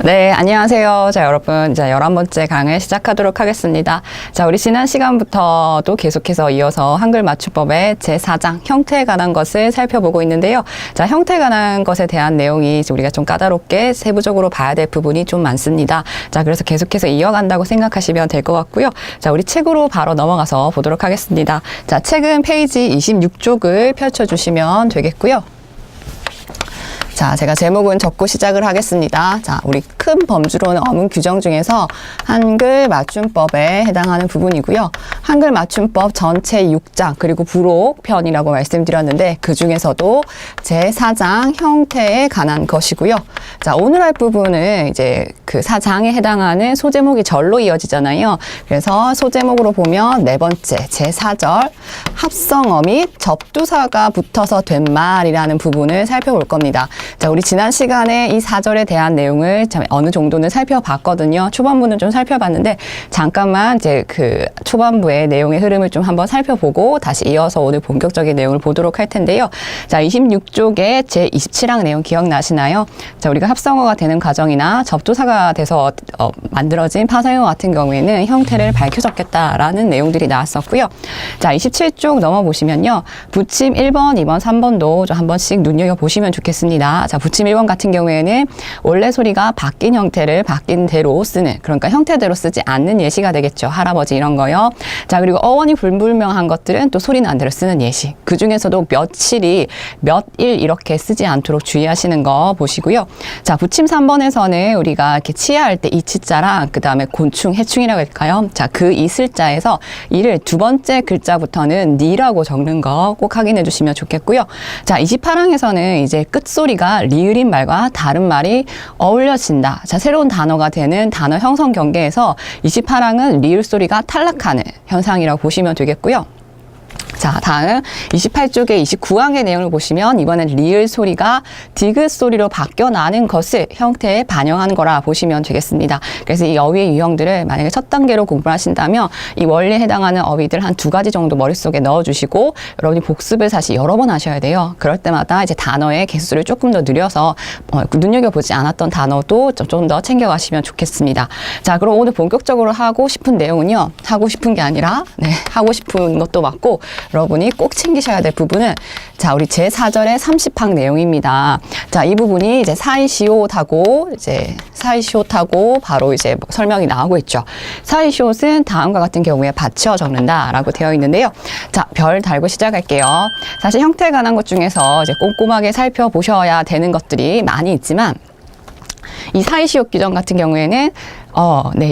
네, 안녕하세요. 자, 여러분. 자, 11번째 강의 시작하도록 하겠습니다. 자, 우리 지난 시간부터도 계속해서 이어서 한글 맞춤법의 제4장 형태에 관한 것을 살펴보고 있는데요. 자, 형태에 관한 것에 대한 내용이 우리가 좀 까다롭게 세부적으로 봐야 될 부분이 좀 많습니다. 자, 그래서 계속해서 이어간다고 생각하시면 될 것 같고요. 자, 우리 책으로 바로 넘어가서 보도록 하겠습니다. 자, 책은 페이지 26쪽을 펼쳐주시면 되겠고요. 자, 제가 제목은 적고 시작을 하겠습니다. 자, 우리 큰 범주로는 어문 규정 중에서 한글 맞춤법에 해당하는 부분이고요. 한글 맞춤법 전체 6장 그리고 부록편이라고 말씀드렸는데 그 중에서도 제4장 형태에 관한 것이고요. 자, 오늘 할 부분은 이제 그 4장에 해당하는 소제목이 절로 이어지잖아요. 그래서 소제목으로 보면 네 번째 제4절 합성어 및 접두사가 붙어서 된 말이라는 부분을 살펴볼 겁니다. 자, 우리 지난 시간에 이 4절에 대한 내용을 어느 정도는 살펴봤거든요. 초반부는 좀 살펴봤는데 잠깐만 이제 그 초반부의 내용의 흐름을 좀 한번 살펴보고 다시 이어서 오늘 본격적인 내용을 보도록 할 텐데요. 자, 26쪽에 제27항 내용 기억나시나요? 자, 우리가 합성어가 되는 과정이나 접두사가 돼서 만들어진 파생어 같은 경우에는 형태를 밝혀 적겠다라는 내용들이 나왔었고요. 자, 27쪽 넘어보시면요. 붙임 1번, 2번, 3번도 좀 한 번씩 눈여겨보시면 좋겠습니다. 자, 붙임 1번 같은 경우에는 원래 소리가 바뀐 형태를 바뀐 대로 쓰는, 그러니까 형태대로 쓰지 않는 예시가 되겠죠. 할아버지 이런 거요. 자, 그리고 어원이 불분명한 것들은 또 소리 난 대로 쓰는 예시. 그 중에서도 며칠이 몇일 이렇게 쓰지 않도록 주의하시는 거 보시고요. 자, 붙임 3번에서는 우리가 이렇게 치아할 때 이 치자랑 그 다음에 곤충, 해충이라고 할까요? 자, 그 이슬자에서 이를 두 번째 글자부터는 니라고 적는 거 꼭 확인해 주시면 좋겠고요. 자, 28항에서는 이제 끝소리가 리을인 말과 다른 말이 어울려진다. 자, 새로운 단어가 되는 단어 형성 경계에서 28항은 리을 소리가 탈락하는 현상이라고 보시면 되겠고요. 자, 다음 28쪽의 29항의 내용을 보시면 이번엔 리을 소리가 디귿 소리로 바뀌어 나는 것을 형태에 반영한 거라 보시면 되겠습니다. 그래서 이 어휘의 유형들을 만약에 첫 단계로 공부를 하신다면 이 원리에 해당하는 어휘들 한 2가지 정도 머릿속에 넣어주시고 여러분이 복습을 사실 여러 번 하셔야 돼요. 그럴 때마다 이제 단어의 개수를 조금 더 늘려서 눈여겨보지 않았던 단어도 좀 더 챙겨가시면 좋겠습니다. 자, 그럼 오늘 본격적으로 하고 싶은 내용은요. 하고 싶은 게 아니라 하고 싶은 것도 맞고 여러분이 꼭 챙기셔야 될 부분은 자, 우리 제4절의 30항 내용입니다. 자, 이 부분이 이제 사이시옷하고 바로 이제 설명이 나오고 있죠. 사이시옷은 다음과 같은 경우에 받쳐 적는다라고 되어 있는데요. 자, 별 달고 시작할게요. 사실 형태에 관한 것 중에서 이제 꼼꼼하게 살펴보셔야 되는 것들이 많이 있지만 이 사이시옷 규정 같은 경우에는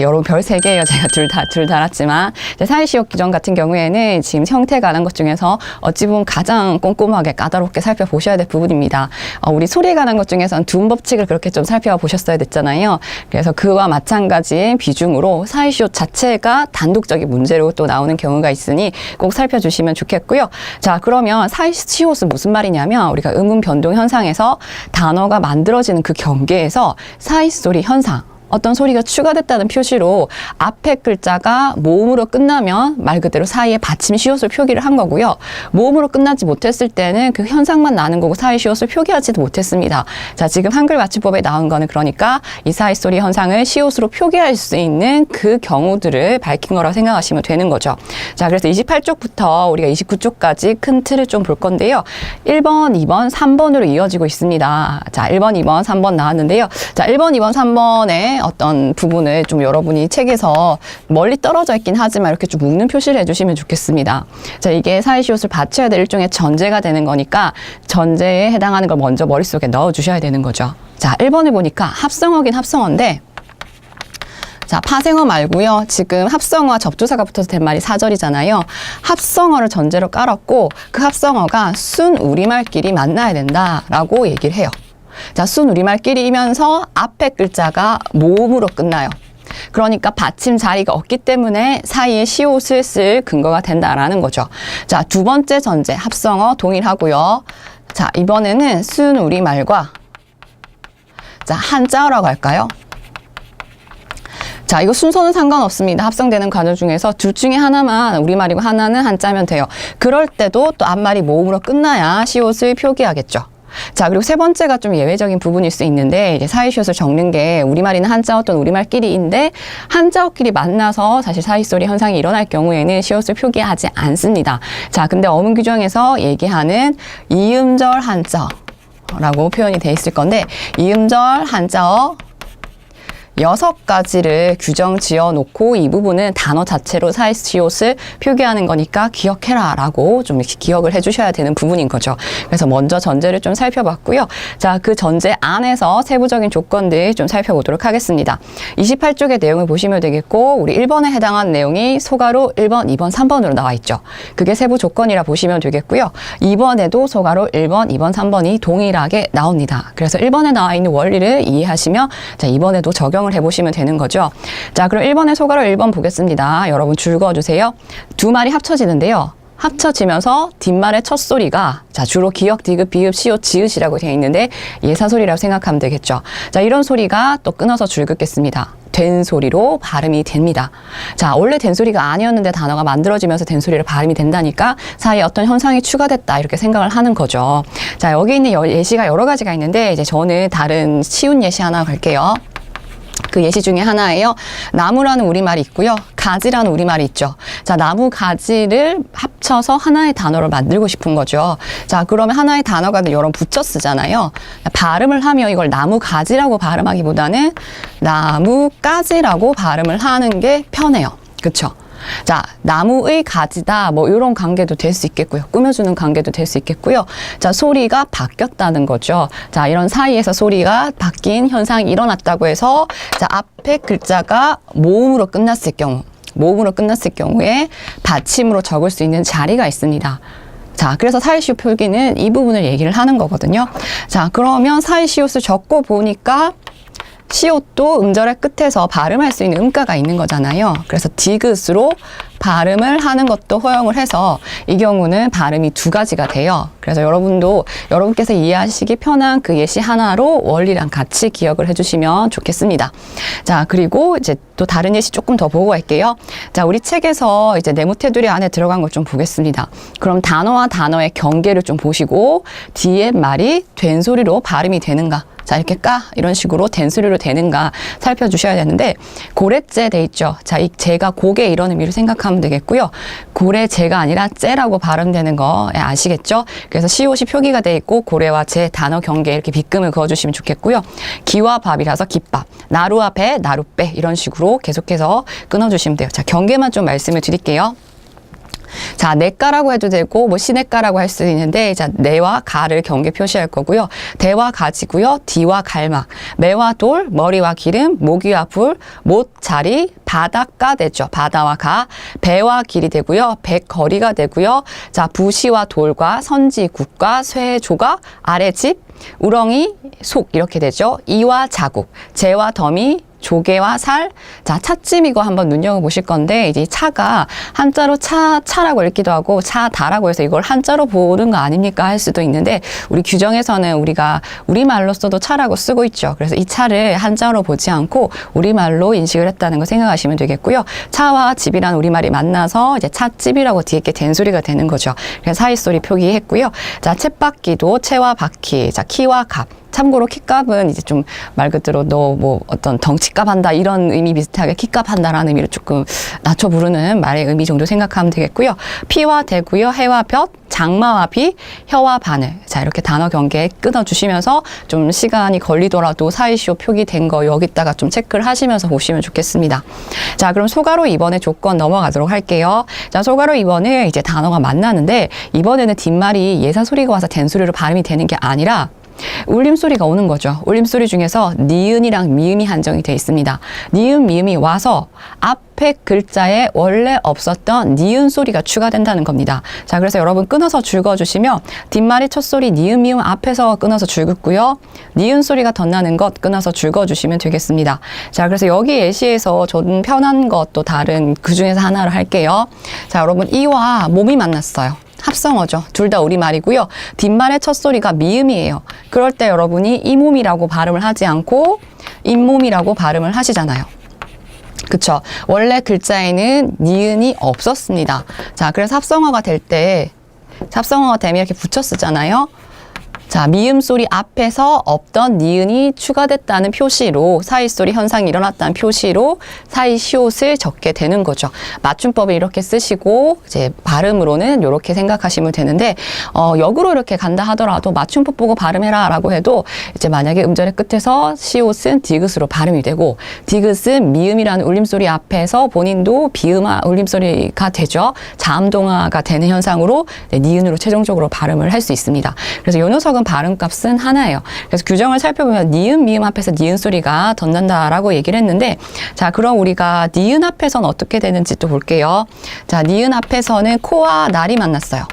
여러분 별 3개예요. 제가 둘 달았지만 사이시옷 규정 같은 경우에는 지금 형태에 관한 것 중에서 어찌 보면 가장 꼼꼼하게 까다롭게 살펴보셔야 될 부분입니다. 우리 소리에 관한 것 중에서는 둔 법칙을 그렇게 좀 살펴보셨어야 됐잖아요. 그래서 그와 마찬가지인 비중으로 사이시옷 자체가 단독적인 문제로 또 나오는 경우가 있으니 꼭 살펴주시면 좋겠고요. 자, 그러면 사이시옷은 무슨 말이냐면 우리가 음운 변동 현상에서 단어가 만들어지는 그 경계에서 사이소리 현상, 어떤 소리가 추가됐다는 표시로 앞에 글자가 모음으로 끝나면 말 그대로 사이에 받침 시옷을 표기를 한 거고요. 모음으로 끝나지 못했을 때는 그 현상만 나는 거고 사이 시옷을 표기하지도 못했습니다. 자, 지금 한글 맞춤법에 나온 거는 그러니까 이 사이 소리 현상을 시옷으로 표기할 수 있는 그 경우들을 밝힌 거라고 생각하시면 되는 거죠. 자, 그래서 28쪽부터 우리가 29쪽까지 큰 틀을 좀 볼 건데요. 1번, 2번, 3번으로 이어지고 있습니다. 자, 1번, 2번, 3번 나왔는데요. 자, 1번, 2번, 3번에 어떤 부분을 좀 여러분이 책에서 멀리 떨어져 있긴 하지만 이렇게 좀 묶는 표시를 해주시면 좋겠습니다. 자, 이게 사이시옷을 받쳐야 될 일종의 전제가 되는 거니까 전제에 해당하는 걸 먼저 머릿속에 넣어주셔야 되는 거죠. 자, 1번을 보니까 합성어긴 합성어인데 자, 파생어 말고요. 지금 합성어와 접두사가 붙어서 된 말이 4절이잖아요. 합성어를 전제로 깔았고 그 합성어가 순 우리말끼리 만나야 된다라고 얘기를 해요. 자, 순 우리말끼리이면서 앞에 글자가 모음으로 끝나요. 그러니까 받침 자리가 없기 때문에 사이에 시옷을 쓸 근거가 된다라는 거죠. 자, 두 번째 전제 합성어 동일하고요. 자, 이번에는 순 우리말과 자, 한자어라고 할까요? 자, 이거 순서는 상관없습니다. 합성되는 과정 중에서 둘 중에 하나만 우리말이고 하나는 한자면 돼요. 그럴 때도 또 앞말이 모음으로 끝나야 시옷을 표기하겠죠. 자, 그리고 세 번째가 좀 예외적인 부분일 수 있는데, 이제 사이시옷을 적는 게 우리말이나 한자어 또는 우리말끼리인데, 한자어끼리 만나서 사실 사이소리 현상이 일어날 경우에는 시옷을 표기하지 않습니다. 자, 근데 어문 규정에서 얘기하는 이음절 한자어라고 표현이 돼 있을 건데, 이음절 한자어 6가지를 규정 지어 놓고 이 부분은 단어 자체로 사이시옷을 표기하는 거니까 기억해라 라고 좀 이렇게 기억을 해주셔야 되는 부분인 거죠. 그래서 먼저 전제를 좀 살펴봤고요. 자, 그 전제 안에서 세부적인 조건들 좀 살펴보도록 하겠습니다. 28쪽의 내용을 보시면 되겠고, 우리 1번에 해당하는 내용이 소가로 1번, 2번, 3번으로 나와 있죠. 그게 세부 조건이라 보시면 되겠고요. 2번에도 소가로 1번, 2번, 3번이 동일하게 나옵니다. 그래서 1번에 나와 있는 원리를 이해하시면, 자, 2번에도 적용을 해보시면 되는 거죠. 자, 그럼 1번의 소가로 1번 보겠습니다. 여러분 줄 그어주세요. 두 말이 합쳐지는데요. 합쳐지면서 뒷말의 첫 소리가, 자, 주로 기역, 디귿, 비읍, 시옷, 지읒이라고 되어 있는데 예사소리라고 생각하면 되겠죠. 자, 이런 소리가 또 끊어서 줄 긋겠습니다. 된 소리로 발음이 됩니다. 자, 원래 된 소리가 아니었는데 단어가 만들어지면서 된 소리로 발음이 된다니까 사이에 어떤 현상이 추가됐다 이렇게 생각을 하는 거죠. 자, 여기 있는 예시가 여러 가지가 있는데 이제 저는 다른 쉬운 예시 하나 갈게요. 그 예시 중에 하나예요. 나무라는 우리말이 있고요. 가지라는 우리말이 있죠. 자, 나무 가지를 합쳐서 하나의 단어를 만들고 싶은 거죠. 자, 그러면 하나의 단어가 여러 붙여 쓰잖아요. 발음을 하면 이걸 나무 가지라고 발음하기보다는 나무 가지라고 발음을 하는 게 편해요. 그쵸? 자, 나무의 가지다 뭐 이런 관계도 될 수 있겠고요. 꾸며주는 관계도 될 수 있겠고요. 자, 소리가 바뀌었다는 거죠. 자, 이런 사이에서 소리가 바뀐 현상이 일어났다고 해서, 자, 앞에 글자가 모음으로 끝났을 경우에 받침으로 적을 수 있는 자리가 있습니다. 자, 그래서 사이시옷 표기는 이 부분을 얘기를 하는 거거든요. 자, 그러면 사이시옷을 적고 보니까 시옷도 음절의 끝에서 발음할 수 있는 음가가 있는 거잖아요. 그래서 디귿으로 발음을 하는 것도 허용을 해서 이 경우는 발음이 두 가지가 돼요. 그래서 여러분께서 이해하시기 편한 그 예시 하나로 원리랑 같이 기억을 해주시면 좋겠습니다. 자, 그리고 이제 또 다른 예시 조금 더 보고 갈게요. 자, 우리 책에서 이제 네모 테두리 안에 들어간 걸 좀 보겠습니다. 그럼 단어와 단어의 경계를 좀 보시고 뒤에 말이 된 소리로 발음이 되는가? 자, 이렇게 까 이런 식으로 된 소리로 되는가 살펴주셔야 되는데, 고래째 돼 있죠. 자, 이 제가 고개 이런 의미로 생각하면 되겠고요. 고래제가 아니라 째라고 발음되는 거 아시겠죠? 그래서 시옷이 표기가 돼 있고 고래와 제 단어 경계에 이렇게 빗금을 그어주시면 좋겠고요. 기와 밥이라서 기밥, 나루와 배, 나룻배 이런 식으로 계속해서 끊어주시면 돼요. 자, 경계만 좀 말씀을 드릴게요. 자, 내가라고 해도 되고 뭐 시내가라고 할 수 있는데, 자, 내와 가를 경계 표시할 거고요. 대와 가지고요. 디와 갈막, 매와 돌, 머리와 기름, 모기와 불, 못, 자리, 바닷가 되죠. 바다와 가, 배와 길이 되고요. 백거리가 되고요. 자, 부시와 돌과 선지, 국과 쇠, 조각, 아래 집, 우렁이, 속 이렇게 되죠. 이와 자국, 재와 더미, 조개와 살. 자, 차찜 이거 한번 눈여겨보실 건데, 이제 차가 한자로 차라고 읽기도 하고 차다라고 해서 이걸 한자로 보는 거 아닙니까 할 수도 있는데, 우리 규정에서는 우리가 우리말로 써도 차라고 쓰고 있죠. 그래서 이 차를 한자로 보지 않고 우리말로 인식을 했다는 거 생각하시면 되겠고요. 차와 집이라는 우리말이 만나서 이제 차집이라고 뒤에 게 된 소리가 되는 거죠. 그래서 사이소리 표기했고요. 자, 챗바퀴도 채와 바퀴, 자, 키와 갑. 참고로 키값은 이제 좀 말 그대로 너 뭐 어떤 덩치값 한다 이런 의미 비슷하게 키값 한다라는 의미로 조금 낮춰 부르는 말의 의미 정도 생각하면 되겠고요. 피와 대고요. 해와 볕, 장마와 비, 혀와 바늘. 자, 이렇게 단어 경계 끊어주시면서 좀 시간이 걸리더라도 사이시옷 표기된 거 여기다가 좀 체크를 하시면서 보시면 좋겠습니다. 자, 그럼 소가로 2번의 조건 넘어가도록 할게요. 자, 소가로 2번은 이제 단어가 만나는데, 이번에는 뒷말이 예사소리가 와서 된 소리로 발음이 되는 게 아니라 울림소리가 오는 거죠. 울림소리 중에서 니은이랑 미음이 한정이 되어 있습니다. 니은, 미음이 와서 앞에 글자에 원래 없었던 니은 소리가 추가된다는 겁니다. 자, 그래서 여러분 끊어서 줄 그어주시면 뒷말이 첫 소리 니은, 미음 앞에서 끊어서 줄 긋고요. 니은 소리가 덧나는 것 끊어서 줄 그어주시면 되겠습니다. 자, 그래서 여기 예시에서 저는 편한 것도 다른 그 중에서 하나를 할게요. 자, 여러분 이와 몸이 만났어요. 합성어죠. 둘 다 우리말이고요. 뒷말의 첫 소리가 미음이에요. 그럴 때 여러분이 이 몸이라고 발음을 하지 않고 잇몸이라고 발음을 하시잖아요. 그쵸? 원래 글자에는 니은이 없었습니다. 자, 그래서 합성어가 되면 이렇게 붙여 쓰잖아요. 자, 미음 소리 앞에서 없던 니은이 추가됐다는 표시로 사이소리 현상이 일어났다는 표시로 사이시옷을 적게 되는 거죠. 맞춤법을 이렇게 쓰시고 이제 발음으로는 이렇게 생각하시면 되는데 역으로 이렇게 간다 하더라도 맞춤법 보고 발음해라 라고 해도 이제 만약에 음절의 끝에서 시옷은 디귿으로 발음이 되고 디귿은 미음이라는 울림소리 앞에서 본인도 비음화 울림소리가 되죠. 자음동화가 되는 현상으로 니은으로 최종적으로 발음을 할 수 있습니다. 그래서 요 녀석은 발음값은 하나예요. 그래서 규정을 살펴보면 니은, 미음 앞에서 니은 소리가 덧난다라고 얘기를 했는데 자, 그럼 우리가 니은 앞에서는 어떻게 되는지 또 볼게요. 자, 니은 앞에서는 코와 날이 만났어요.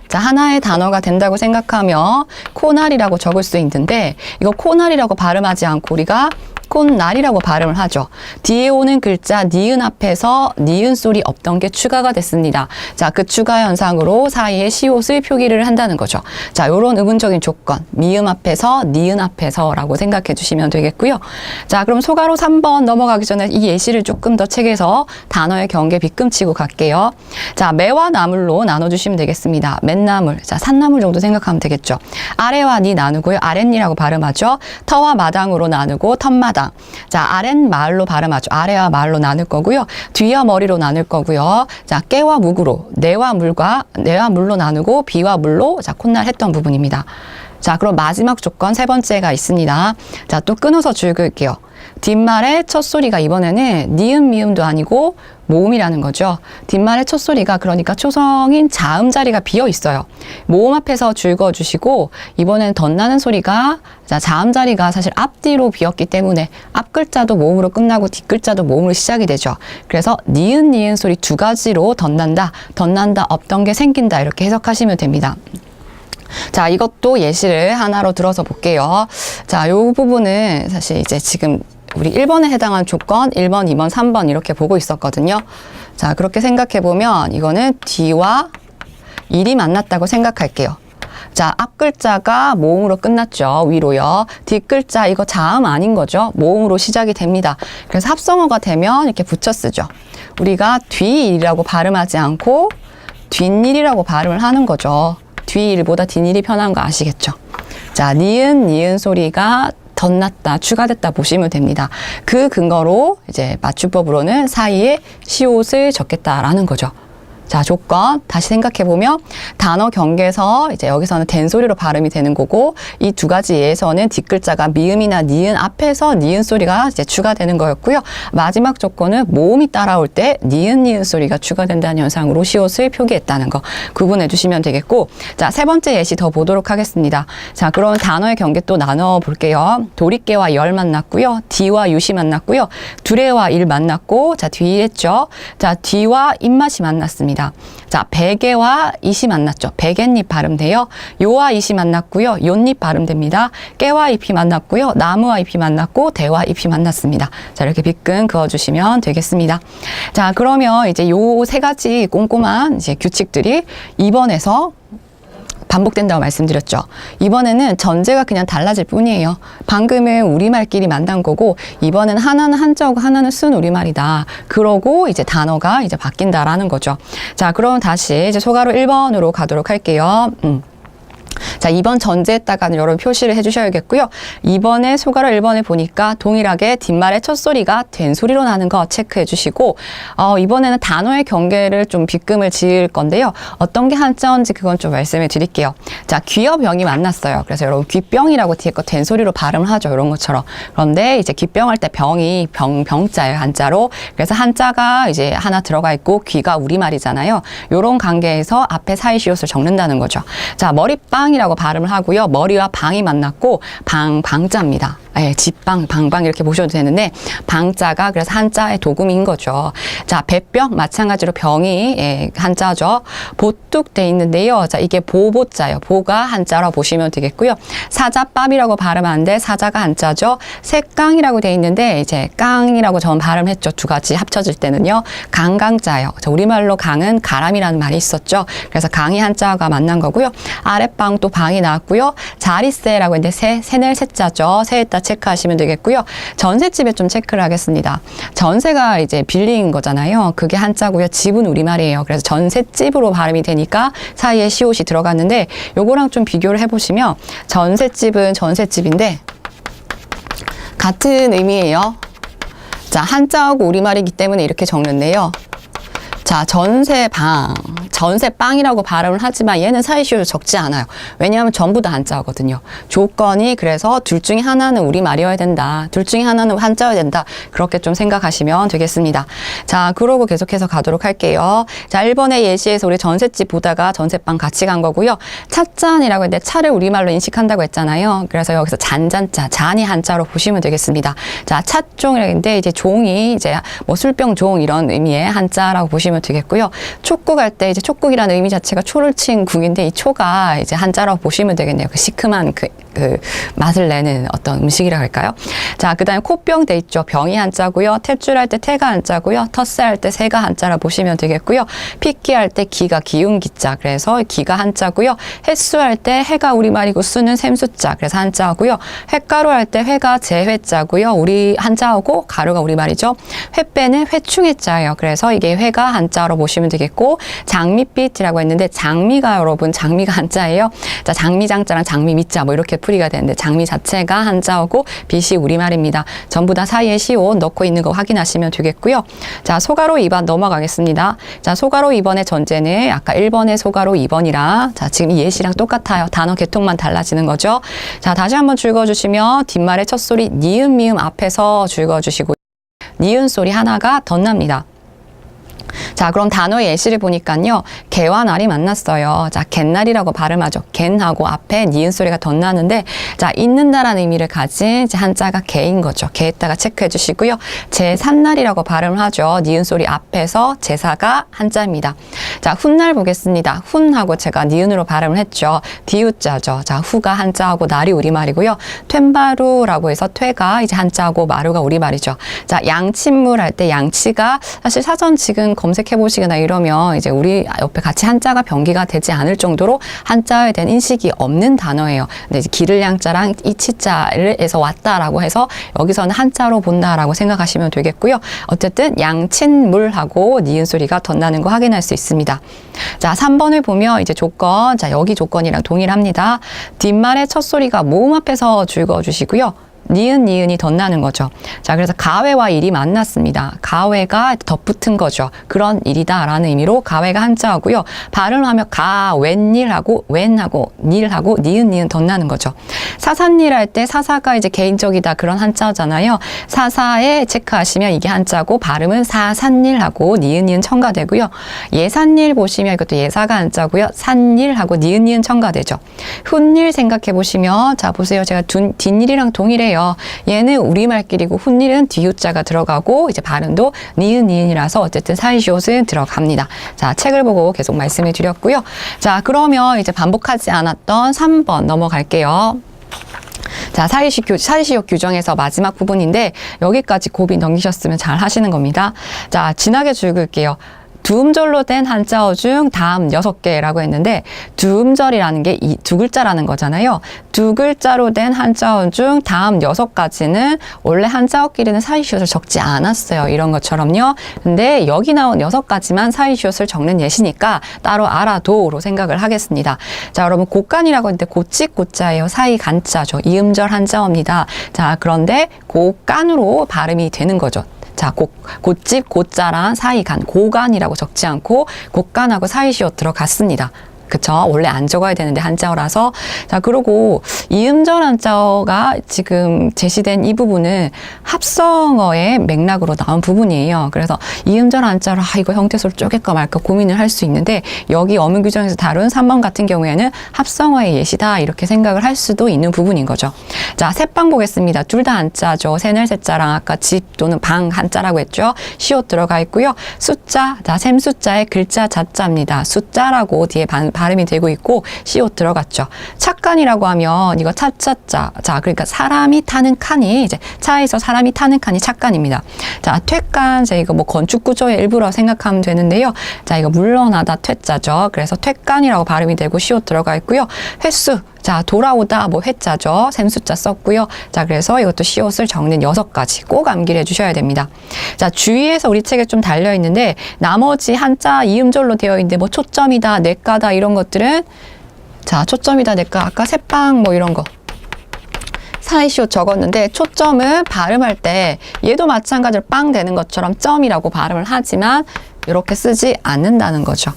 자, 하나의 단어가 된다고 생각하며 코날이라고 적을 수 있는데 이거 코날이라고 발음하지 않고 우리가 콧날이라고 발음을 하죠. 뒤에 오는 글자 니은 앞에서 니은 소리 없던 게 추가가 됐습니다. 자, 그 추가 현상으로 사이에 시옷을 표기를 한다는 거죠. 자, 요런 의문적인 조건. 미음 앞에서 니은 앞에서라고 생각해 주시면 되겠고요. 자, 그럼 소가로 3번 넘어가기 전에 이 예시를 조금 더 책에서 단어의 경계 빗금치고 갈게요. 자, 매와 나물로 나눠주시면 되겠습니다. 맨나물, 자, 산나물 정도 생각하면 되겠죠. 아래와 니 나누고요. 아랫니라고 발음하죠. 터와 마당으로 나누고 텀마당. 자, 아랫말로 발음하죠. 아래와 말로 나눌 거고요. 뒤와 머리로 나눌 거고요. 자, 깨와 묵으로, 내와 물로 나누고 비와 물로 자, 콧날 했던 부분입니다. 자, 그럼 마지막 조건 세 번째가 있습니다. 자, 또 끊어서 줄글게요. 뒷말의 첫 소리가 이번에는 니은 미음도 아니고 모음이라는 거죠. 뒷말의 첫 소리가 그러니까 초성인 자음 자리가 비어 있어요. 모음 앞에서 줄거주시고 이번엔 덧나는 소리가 자, 자음 자리가 사실 앞뒤로 비었기 때문에 앞 글자도 모음으로 끝나고 뒷 글자도 모음으로 시작이 되죠. 그래서 니은 소리 두 가지로 덧난다, 없던 게 생긴다 이렇게 해석하시면 됩니다. 자, 이것도 예시를 하나로 들어서 볼게요. 자, 요 부분은 사실 이제 지금 우리 1번에 해당한 조건 1번, 2번, 3번 이렇게 보고 있었거든요. 자, 그렇게 생각해 보면 이거는 뒤와 일이 만났다고 생각할게요. 자, 앞 글자가 모음으로 끝났죠. 위로요. 뒷 글자 이거 자음 아닌 거죠. 모음으로 시작이 됩니다. 그래서 합성어가 되면 이렇게 붙여 쓰죠. 우리가 뒤일이라고 발음하지 않고 뒷일이라고 발음을 하는 거죠. 뒤일보다 뒷일이 편한 거 아시겠죠? 자, 니은 소리가 덧났다, 추가됐다 보시면 됩니다. 그 근거로 이제 맞춤법으로는 사이에 시옷을 적겠다라는 거죠. 자, 조건 다시 생각해보면 단어 경계에서 이제 여기서는 된 소리로 발음이 되는 거고 이 두 가지 예에서는 뒷글자가 미음이나 니은 앞에서 니은 소리가 이제 추가되는 거였고요. 마지막 조건은 모음이 따라올 때 니은 소리가 추가된다는 현상으로 시옷을 표기했다는 거 구분해 주시면 되겠고 자, 세 번째 예시 더 보도록 하겠습니다. 자, 그럼 단어의 경계 또 나눠 볼게요. 도리깨와 열 만났고요. 디와 유시 만났고요. 두레와 일 만났고 자, 뒤 했죠. 자, 뒤와 입맛이 만났습니다. 자, 베개와 이시 만났죠. 베갯잎 발음돼요. 요와 이시 만났고요. 욤잎 발음됩니다. 깨와 잎이 만났고요. 나무와 잎이 만났고 대와 잎이 만났습니다. 자, 이렇게 빗금 그어주시면 되겠습니다. 자, 그러면 이제 요 세 가지 꼼꼼한 이제 규칙들이 2번에서 반복된다고 말씀드렸죠. 이번에는 전제가 그냥 달라질 뿐이에요. 방금은 우리말끼리 만난 거고 이번엔 하나는 한자어고 하나는 순 우리말이다. 그러고 이제 단어가 이제 바뀐다라는 거죠. 자, 그럼 다시 이제 소가로 1번으로 가도록 할게요. 자, 2번 전제에다가는 여러분 표시를 해주셔야겠고요. 이번에 소가로 1번에 보니까 동일하게 뒷말의 첫 소리가 된 소리로 나는 거 체크해 주시고 이번에는 단어의 경계를 좀 빗금을 지을 건데요. 어떤 게 한자어인지 그건 좀 말씀해 드릴게요. 자, 귀와 병이 만났어요. 그래서 여러분 귀병이라고 뒤에 거 된 소리로 발음을 하죠. 이런 것처럼. 그런데 이제 귀병할 때 병이 병자예요. 한자로. 그래서 한자가 이제 하나 들어가 있고 귀가 우리말이잖아요. 요런 관계에서 앞에 사이시옷을 적는다는 거죠. 자, 머리빵이라고 발음을 하고요. 머리와 방이 만났고 방자입니다. 예, 집방, 방방 이렇게 보셔도 되는데 방자가 그래서 한자의 도금인 거죠. 자, 배병 마찬가지로 병이 예, 한자죠. 보뚝 돼 있는데요. 자, 이게 보보자예요. 보가 한자로 보시면 되겠고요. 사자밥이라고 발음하는데 사자가 한자죠. 색강이라고 돼 있는데 이제 깡이라고 전 발음했죠. 두 가지 합쳐질 때는요. 강강자예요. 자, 우리말로 강은 가람이라는 말이 있었죠. 그래서 강이 한자가 만난 거고요. 아랫방 또 방이 나왔고요. 자리세라고 했는데 새낼 새자죠. 새에다 체크하시면 되겠고요. 전셋집에 좀 체크를 하겠습니다. 전세가 이제 빌린 거잖아요. 그게 한자고요. 집은 우리말이에요. 그래서 전셋집으로 발음이 되니까 사이에 시옷이 들어갔는데 요거랑 좀 비교를 해보시면 전셋집은 전셋집인데 같은 의미예요. 자, 한자하고 우리말이기 때문에 이렇게 적는데요. 자, 전세방, 전세빵이라고 발음을 하지만 얘는 사이시옷을 적지 않아요. 왜냐하면 전부 다 한자거든요. 조건이 그래서 둘 중에 하나는 우리말이어야 된다. 둘 중에 하나는 한자여야 된다. 그렇게 좀 생각하시면 되겠습니다. 자, 그러고 계속해서 가도록 할게요. 자, 1번의 예시에서 우리 전셋집 보다가 전세빵 같이 간 거고요. 찻잔이라고 했는데 차를 우리말로 인식한다고 했잖아요. 그래서 여기서 잔잔자, 잔이 한자로 보시면 되겠습니다. 자, 찻종이라고 했는데 이제 종이 이제 뭐 술병 종 이런 의미의 한자라고 보시면 되겠고요. 촉국 할 때 이제 촉국이라는 의미 자체가 초를 친 국인데 이 초가 이제 한자라고 보시면 되겠네요. 그 시큼한 그 맛을 내는 어떤 음식이라고 할까요? 자, 그 다음에 코병 돼 있죠. 병이 한자고요. 탯줄 할 때 태가 한자고요. 텃세 할 때 세가 한자라 보시면 되겠고요. 핏기 할 때 기가 기운 기자. 그래서 기가 한자고요. 햇수 할 때 해가 우리말이고 수는 샘수자. 그래서 한자고요. 횟가루 할 때 회가 제회자고요. 우리 한자하고 가루가 우리말이죠. 횟배는 회충해자예요. 그래서 이게 회가 한자로 보시면 되겠고 장미빛이라고 했는데 장미가 여러분 장미가 한자예요. 자, 장미장자랑 장미미자 뭐 이렇게 풀이가 되는데 장미 자체가 한자어고 빛이 우리말입니다. 전부 다 사이에 시옷 넣고 있는 거 확인하시면 되겠고요. 자, 소가로 2번 넘어가겠습니다. 자, 소가로 2번의 전제는 아까 1번의 소가로 2번이라 자, 지금 이 예시랑 똑같아요. 단어 개통만 달라지는 거죠. 자, 다시 한번 줄거주시면 뒷말의 첫 소리 니은 미음 앞에서 줄거주시고 니은 소리 하나가 덧납니다. 자, 그럼 단어의 예시를 보니까요. 개와 날이 만났어요. 자, 갯날이라고 발음하죠. 갯하고 앞에 니은 소리가 덧나는데 자, 있는다라는 의미를 가진 이제 한자가 개인 거죠. 개에다가 체크해 주시고요. 제삿날이라고 발음을 하죠. 니은 소리 앞에서 제사가 한자입니다. 자, 훗날 보겠습니다. 훗하고 제가 니은으로 발음을 했죠. 디우자죠. 자, 후가 한자하고 날이 우리말이고요. 툇바루라고 해서 퇴가 이제 한자하고 마루가 우리말이죠. 자, 양친물 할 때 양치가 사실 사전 지금 검색해 보시거나 이러면 이제 우리 옆에 같이 한자가 병기가 되지 않을 정도로 한자에 대한 인식이 없는 단어예요. 근데 이제 기를 양자랑 이 치자에서 왔다라고 해서 여기서는 한자로 본다라고 생각하시면 되겠고요. 어쨌든 양친물하고 니은 소리가 덧나는 거 확인할 수 있습니다. 자, 3번을 보면 이제 조건, 자, 여기 조건이랑 동일합니다. 뒷말의 첫 소리가 모음 앞에서 줄거주시고요. 니은이 덧나는 거죠. 자, 그래서 가회와 일이 만났습니다. 가회가 덧붙은 거죠. 그런 일이다라는 의미로 가회가 한자하고요. 발음하면 가, 웬일하고 웬하고 닐하고 니은 덧나는 거죠. 사산일 할 때 사사가 이제 개인적이다 그런 한자잖아요. 사사에 체크하시면 이게 한자고 발음은 사산일하고 니은 첨가되고요. 예산일 보시면 이것도 예사가 한자고요. 산일하고 니은 첨가되죠. 훗일 생각해 보시면 자, 보세요. 제가 뒷일이랑 동일해요. 얘는 우리말끼리고 훗일은 뒤우자가 들어가고 이제 발음도 니은이라서 어쨌든 사이시옷은 들어갑니다. 자, 책을 보고 계속 말씀을 드렸고요. 자, 그러면 이제 반복하지 않았던 3번 넘어갈게요. 자, 사이시옷 규정에서 마지막 부분인데 여기까지 고비 넘기셨으면 잘 하시는 겁니다. 자, 진하게 줄글게요. 두음절로 된 한자어 중 다음 6개라고 했는데 두음절이라는 게 이 두 글자라는 거잖아요. 두 글자로 된 한자어 중 다음 6가지는 원래 한자어끼리는 사이시옷을 적지 않았어요. 이런 것처럼요. 근데 여기 나온 6가지만 사이시옷을 적는 예시니까 따로 알아도로 생각을 하겠습니다. 자, 여러분 곡간이라고 했는데 고찍 고자예요. 사이 간자죠. 이음절 한자어입니다. 자, 그런데 곡간으로 발음이 되는 거죠. 자, 곧집, 곧자랑 사이간, 고간이라고 적지 않고 곡간하고 사이시옷 들어갔습니다. 그쵸? 원래 안 적어야 되는데 한자어라서. 자, 그리고 이음절 한자어가 지금 제시된 이 부분은 합성어의 맥락으로 나온 부분이에요. 그래서 이음절 한자어로 이거 형태소를 쪼갤까 말까 고민을 할 수 있는데 여기 어문 규정에서 다룬 3번 같은 경우에는 합성어의 예시다 이렇게 생각을 할 수도 있는 부분인 거죠. 자, 새빵 보겠습니다. 둘 다 한자죠. 새늘 새자랑 아까 집 또는 방 한자라고 했죠. 시옷 들어가 있고요. 숫자, 자, 샘숫자의 글자 자자입니다. 숫자라고 뒤에 발음이 되고 있고 시옷 들어갔죠. 찻간이라고 하면 이거 차차자. 자, 그러니까 사람이 타는 칸이 이제 차에서 사람이 타는 칸이 찻간입니다. 자, 퇴간, 자, 이거 뭐 건축 구조의 일부라고 생각하면 되는데요. 자, 이거 물러나다 퇴자죠. 그래서 퇴간이라고 발음이 되고 시옷 들어가 있고요. 횟수, 자, 돌아오다 뭐 회자죠. 샘숫자 썼고요. 자, 그래서 이것도 시옷을 적는 6가지 꼭 암기를 해주셔야 됩니다. 자, 주위에서 우리 책에 좀 달려 있는데 나머지 한자 이음절로 되어 있는데 뭐 초점이다, 냇가다 이런 것들은 자, 초점이다, 냇가 아까 새빵 뭐 이런 거 사이시옷 적었는데 초점은 발음할 때 얘도 마찬가지로 빵 되는 것처럼 점이라고 발음을 하지만 이렇게 쓰지 않는다는 거죠.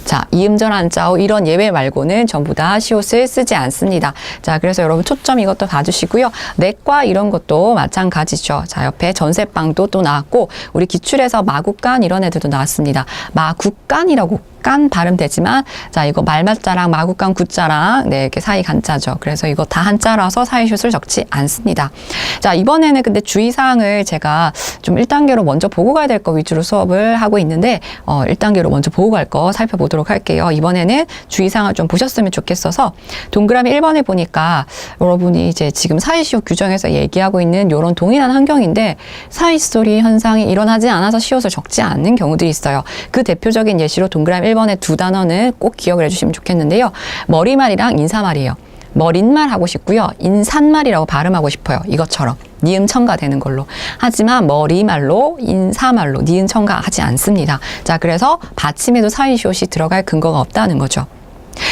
자, 이음절 한자어 이런 예외 말고는 전부 다 시옷을 쓰지 않습니다. 자, 그래서 여러분 초점 이것도 봐주시고요. 넷과 이런 것도 마찬가지죠. 자, 옆에 전세빵도 또 나왔고 우리 기출에서 마국간 이런 애들도 나왔습니다. 마국간이라고 깐 발음되지만 자, 이거 말맞자랑 마국간 구자랑 네, 이렇게 사이 간자죠. 그래서 이거 다 한자라서 사이슛을 적지 않습니다. 자, 이번에는 근데 주의사항을 제가 좀 1단계로 먼저 보고 가야 될 거 위주로 수업을 하고 있는데 1단계로 먼저 보고 갈 거 살펴보도록 할게요. 이번에는 주의사항을 좀 보셨으면 좋겠어서 동그라미 1번에 보니까 여러분이 이제 지금 사이시옷 규정에서 얘기하고 있는 이런 동일한 환경인데 사이소리 현상이 일어나지 않아서 시옷을 적지 않는 경우들이 있어요. 그 대표적인 예시로 동그라미 1번의 두 단어는 꼭 기억을 해주시면 좋겠는데요. 머리말이랑 인사말이에요. 머릿말 하고 싶고요. 인산말이라고 발음하고 싶어요. 이것처럼 니은 첨가되는 걸로. 하지만 머리말로 인사말로 니은 첨가하지 않습니다. 자, 그래서 받침에도 사이시옷이 들어갈 근거가 없다는 거죠.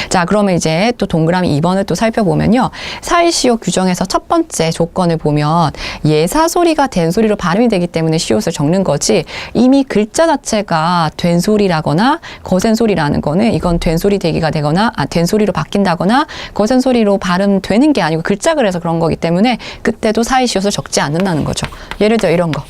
자, 그러면 이제 또 동그라미 2번을 또 살펴보면요. 사이시옷 규정에서 첫 번째 조건을 보면 예사소리가 된 소리로 발음이 되기 때문에 시옷을 적는 거지 이미 글자 자체가 된 소리라거나 거센 소리라는 거는 이건 된 소리 대기가 되거나 된 소리로 바뀐다거나 거센 소리로 발음되는 게 아니고 글자 그래서 그런 거기 때문에 그때도 사이시옷을 적지 않는다는 거죠. 예를 들어 이런 거.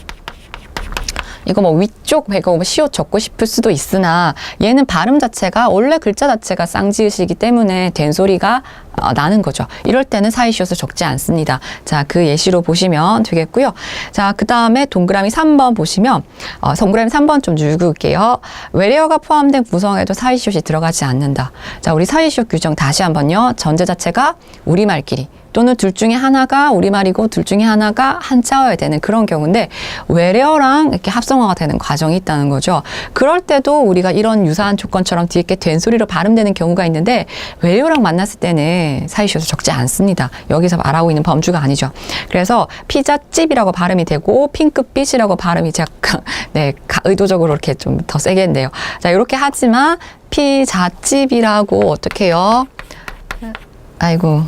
이거 뭐 위쪽 배가 뭐 시옷 적고 싶을 수도 있으나 얘는 발음 자체가 원래 글자 자체가 쌍지읒이기 때문에 된 소리가 나는 거죠. 이럴 때는 사이시옷을 적지 않습니다. 자, 그 예시로 보시면 되겠고요. 자, 그 다음에 동그라미 3번 보시면 동그라미 3번 좀 읽을게요. 외래어가 포함된 구성에도 사이시옷이 들어가지 않는다. 자, 우리 사이시옷 규정 다시 한번요. 전제 자체가 우리말끼리 또는 둘 중에 하나가 우리말이고 둘 중에 하나가 한자어야 되는 그런 경우인데 외래어랑 이렇게 합성어가 되는 과정이 있다는 거죠. 그럴 때도 우리가 이런 유사한 조건처럼 뒤에 게 된 소리로 발음되는 경우가 있는데 외래어랑 만났을 때는 사이시옷을 적지 않습니다. 여기서 말하고 있는 범주가 아니죠. 그래서 피자집이라고 발음이 되고 핑크빛이라고 발음이 약간 네, 의도적으로 이렇게 좀 더 세게 했네요. 자, 이렇게 하지만 피자집이라고 어떻게 해요? 아이고.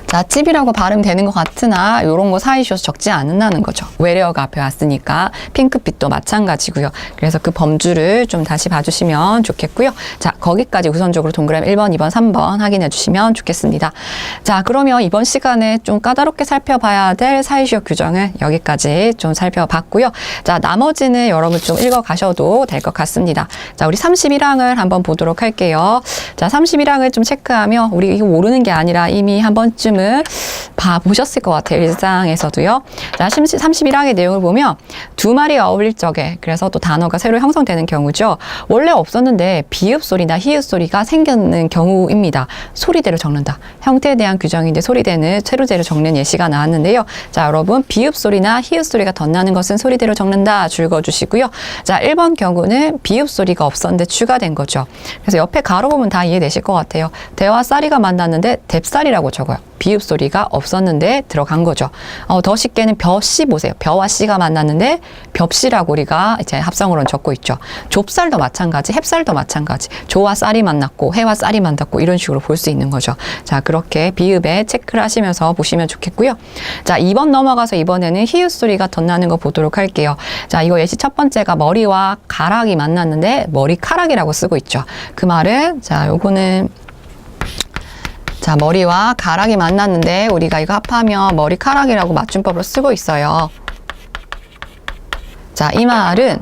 자, 찝이라고 발음되는 것 같으나 이런 거 사이시옷 적지 않는다는 거죠. 외래어가 앞에 왔으니까 핑크빛도 마찬가지고요. 그래서 그 범주를 좀 다시 봐주시면 좋겠고요. 자, 거기까지 우선적으로 동그라미 1번, 2번, 3번 확인해 주시면 좋겠습니다. 자, 그러면 이번 시간에 좀 까다롭게 살펴봐야 될 사이시옷 규정은 여기까지 좀 살펴봤고요. 자, 나머지는 여러분 좀 읽어가셔도 될 것 같습니다. 자, 우리 31항을 한번 보도록 할게요. 자, 31항을 좀 체크하며 우리 이거 모르는 게 아니라 이미 한 번쯤은 보셨을 것 같아요. 일상에서도요. 자, 31항의 내용을 보면 두 말이 어울릴 적에 그래서 또 단어가 새로 형성되는 경우죠. 원래 없었는데 비읍 소리나 히읗 소리가 생기는 경우입니다. 소리대로 적는다. 형태에 대한 규정인데 소리대는 세로대로 적는 예시가 나왔는데요. 자, 여러분 비읍 소리나 히읗 소리가 덧나는 것은 소리대로 적는다. 줄 그어주시고요. 자, 1번 경우는 비읍 소리가 없었는데 추가된 거죠. 그래서 옆에 가로 보면 다 이해되실 것 같아요. 대와 쌀이가 만났는데 뎁쌀이라고 적어요. 비읍 소리가 없었는데 들어간 거죠. 더 쉽게는 벼씨 보세요. 벼와 씨가 만났는데 벽씨라고 우리가 이제 합성으로는 적고 있죠. 좁쌀도 마찬가지, 햅쌀도 마찬가지. 조와 쌀이 만났고 해와 쌀이 만났고 이런 식으로 볼 수 있는 거죠. 자, 그렇게 비읍에 체크를 하시면서 보시면 좋겠고요. 자, 2번 넘어가서 이번에는 히읗 소리가 덧나는 거 보도록 할게요. 자, 이거 예시 첫 번째가 머리와 가락이 만났는데 머리카락이라고 쓰고 있죠. 그 말은 자, 요거는 자, 머리와 가락이 만났는데 우리가 이거 합하면 머리카락이라고 맞춤법으로 쓰고 있어요. 자, 이 말은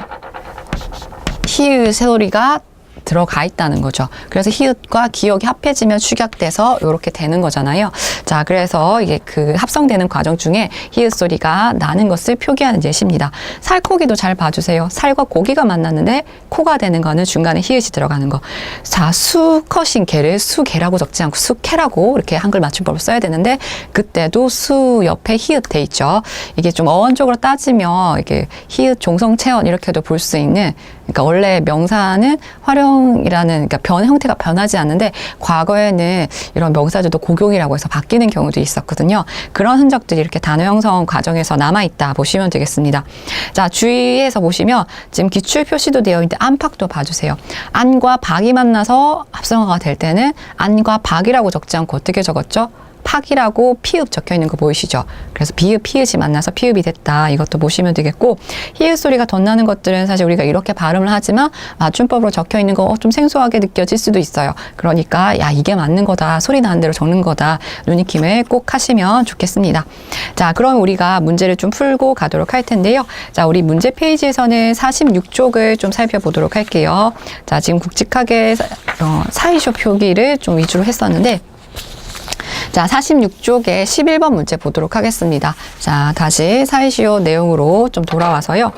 히읗 소리가 들어가 있다는 거죠. 그래서 히읗과 기역이 합해지면 축약돼서 이렇게 되는 거잖아요. 자, 그래서 이게 그 합성되는 과정 중에 히읗 소리가 나는 것을 표기하는 예시입니다. 살코기도 잘 봐주세요. 살과 고기가 만났는데 코가 되는 거는 중간에 히읗이 들어가는 거. 자, 수컷인 개를 수개라고 적지 않고 수캐라고 이렇게 한글 맞춤법을 써야 되는데 그때도 수 옆에 히읗 돼 있죠. 이게 좀 어원적으로 따지면 이게 히읗 종성체언 이렇게도 볼 수 있는 그러니까 원래 명사는 활용이라는 그러니까 형태가 변하지 않는데 과거에는 이런 명사들도 고용이라고 해서 바뀌는 경우도 있었거든요. 그런 흔적들이 이렇게 단어 형성 과정에서 남아있다 보시면 되겠습니다. 자, 주의해서 보시면 지금 기출 표시도 되어 있는데 안팎도 봐주세요. 안과 박이 만나서 합성어가 될 때는 안과 박이라고 적지 않고 어떻게 적었죠? 팍이라고 피읍 적혀 있는 거 보이시죠? 그래서 비읍, 피읍이 만나서 피읍이 됐다. 이것도 보시면 되겠고, 히읗 소리가 덧나는 것들은 사실 우리가 이렇게 발음을 하지만 맞춤법으로 적혀 있는 거 좀 생소하게 느껴질 수도 있어요. 그러니까 야, 이게 맞는 거다. 소리 나는 대로 적는 거다. 눈익힘을 꼭 하시면 좋겠습니다. 자, 그럼 우리가 문제를 좀 풀고 가도록 할 텐데요. 자, 우리 문제 페이지에서는 46쪽을 좀 살펴보도록 할게요. 자, 지금 굵직하게 사이쇼 표기를 좀 위주로 했었는데, 자, 46쪽에 11번 문제 보도록 하겠습니다. 자, 다시 사이시오 내용으로 좀 돌아와서요.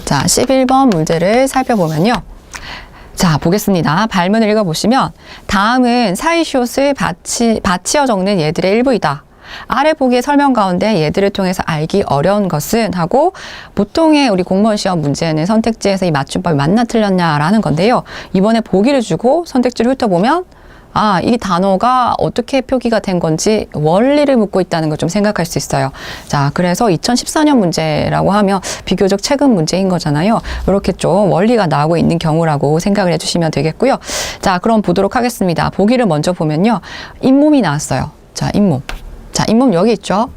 자, 11번 문제를 살펴보면요. 자, 보겠습니다. 발문을 읽어보시면 다음은 사이시옷을 받치어 적는 얘들의 일부이다. 아래 보기의 설명 가운데 얘들을 통해서 알기 어려운 것은 하고 보통의 우리 공무원 시험 문제는 선택지에서 이 맞춤법이 맞나 틀렸냐라는 건데요. 이번에 보기를 주고 선택지를 훑어보면 아, 이 단어가 어떻게 표기가 된 건지 원리를 묻고 있다는 걸 좀 생각할 수 있어요. 자, 그래서 2014년 문제라고 하면 비교적 최근 문제인 거잖아요. 이렇게 좀 원리가 나오고 있는 경우라고 생각을 해주시면 되겠고요. 자, 그럼 보도록 하겠습니다. 보기를 먼저 보면요. 잇몸이 나왔어요. 자, 잇몸. 자, 잇몸 여기 있죠.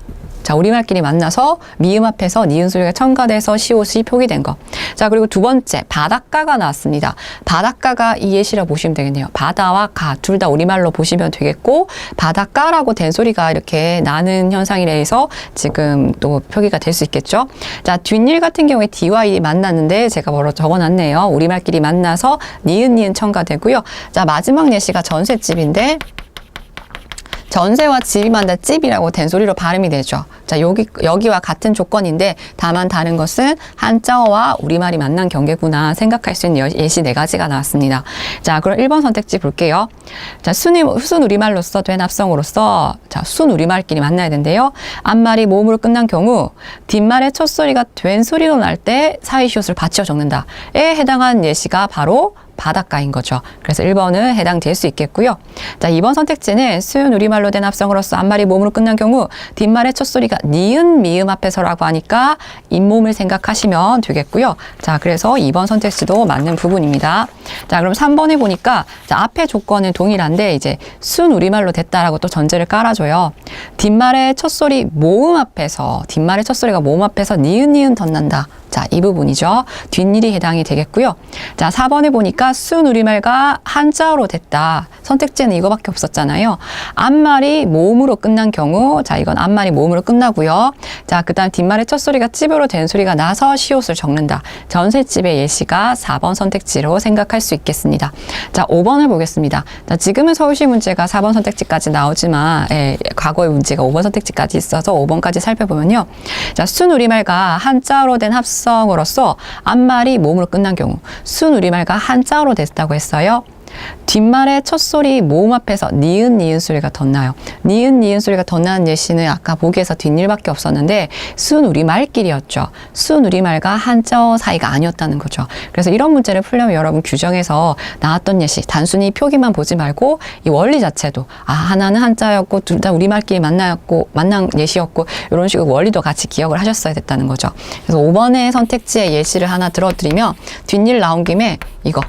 자, 우리말끼리 만나서 미음 앞에서 니은 소리가 첨가돼서 시옷이 표기된 거. 자, 그리고 두 번째, 바닷가가 나왔습니다. 바닷가가 이 예시라 보시면 되겠네요. 바다와 가, 둘 다 우리말로 보시면 되겠고, 바닷가라고 된 소리가 이렇게 나는 현상이라 해서 지금 또 표기가 될 수 있겠죠. 자, 뒷일 같은 경우에 D와 일이 만났는데 제가 뭐로 적어놨네요. 우리말끼리 만나서 니은 첨가되고요. 자, 마지막 예시가 전셋집인데, 전세와 집이 만나 집이라고 된 소리로 발음이 되죠. 자, 여기와 같은 조건인데 다만 다른 것은 한자어와 우리말이 만난 경계구나 생각할 수 있는 예시 4가지가 나왔습니다. 자, 그럼 1번 선택지 볼게요. 자, 순 우리말로서 된 합성으로서 자, 순 우리말끼리 만나야 된대요. 앞말이 모음으로 끝난 경우 뒷말의 첫 소리가 된 소리로 날 때 사이시옷을 받쳐 적는다에 해당한 예시가 바로 바닷가인 거죠. 그래서 1번은 해당될 수 있겠고요. 자, 2번 선택지는 순 우리말로 된 합성으로서 앞말이 모음으로 끝난 경우 뒷말의 첫 소리가 니은 미음 앞에서라고 하니까 잇몸을 생각하시면 되겠고요. 자, 그래서 2번 선택지도 맞는 부분입니다. 자, 그럼 3번에 보니까 자, 앞에 조건은 동일한데 이제 순 우리말로 됐다라고 또 전제를 깔아줘요. 뒷말의 첫 소리 모음 앞에서 뒷말의 첫 소리가 모음 앞에서 니은 덧난다. 자, 이 부분이죠. 뒷일이 해당이 되겠고요. 자, 4번에 보니까 순 우리말과 한자어로 됐다. 선택지는 이거밖에 없었잖아요. 앞말이 모음으로 끝난 경우, 자, 이건 앞말이 모음으로 끝나고요. 자, 그 다음 뒷말의 첫 소리가 찝으로 된 소리가 나서 시옷을 적는다. 전셋집의 예시가 4번 선택지로 생각할 수 있겠습니다. 자, 5번을 보겠습니다. 자, 지금은 서울시 문제가 4번 선택지까지 나오지만, 과거의 문제가 5번 선택지까지 있어서 5번까지 살펴보면요. 자, 순 우리말과 한자어로 된 합성으로서 앞말이 모음으로 끝난 경우, 순 우리말과 한자어로 됐다고 했어요. 뒷말의 첫 소리 모음 앞에서 니은 소리가 덧나요. 니은 소리가 덧나는 예시는 아까 보기에서 뒷일밖에 없었는데 순 우리말끼리였죠. 순 우리말과 한자어 사이가 아니었다는 거죠. 그래서 이런 문제를 풀려면 여러분 규정에서 나왔던 예시 단순히 표기만 보지 말고 이 원리 자체도 하나는 한자였고 둘 다 우리말끼리 만난 예시였고 이런 식으로 원리도 같이 기억을 하셨어야 됐다는 거죠. 그래서 5번의 선택지의 예시를 하나 들어드리면 뒷일 나온 김에 이거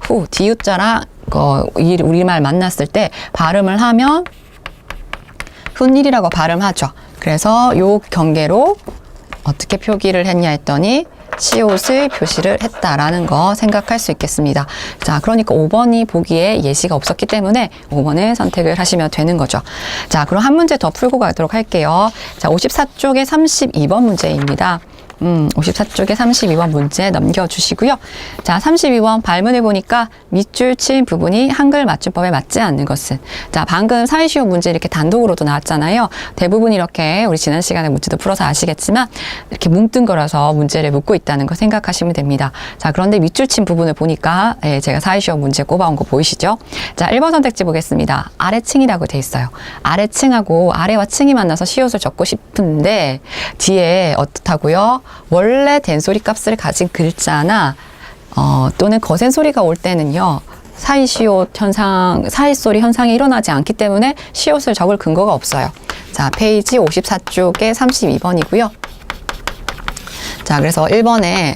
후 디귿자랑 우리말 만났을 때 발음을 하면 훈일이라고 발음하죠. 그래서 요 경계로 어떻게 표기를 했냐 했더니 시옷을 표시를 했다라는 거 생각할 수 있겠습니다. 자, 그러니까 5번이 보기에 예시가 없었기 때문에 5번을 선택을 하시면 되는 거죠. 자, 그럼 한 문제 더 풀고 가도록 할게요. 자, 54쪽에 32번 문제입니다. 54쪽에 32번 문제 넘겨주시고요. 자, 32번 발문을 보니까 밑줄 친 부분이 한글 맞춤법에 맞지 않는 것은. 자, 방금 사이시오 문제 이렇게 단독으로도 나왔잖아요. 대부분 이렇게 우리 지난 시간에 문제도 풀어서 아시겠지만 이렇게 뭉뚱그려서 문제를 묻고 있다는 거 생각하시면 됩니다. 자, 그런데 밑줄 친 부분을 보니까 제가 사이시오 문제 꼽아온 거 보이시죠? 자, 1번 선택지 보겠습니다. 아래층이라고 돼 있어요. 아래층하고 아래와 층이 만나서 시옷을 적고 싶은데 뒤에 어떻다고요? 원래 된소리 값을 가진 글자나 또는 거센 소리가 올 때는요. 사이시옷 현상, 사이소리 현상이 일어나지 않기 때문에 시옷을 적을 근거가 없어요. 자, 페이지 54쪽에 32번이고요. 자, 그래서 1번에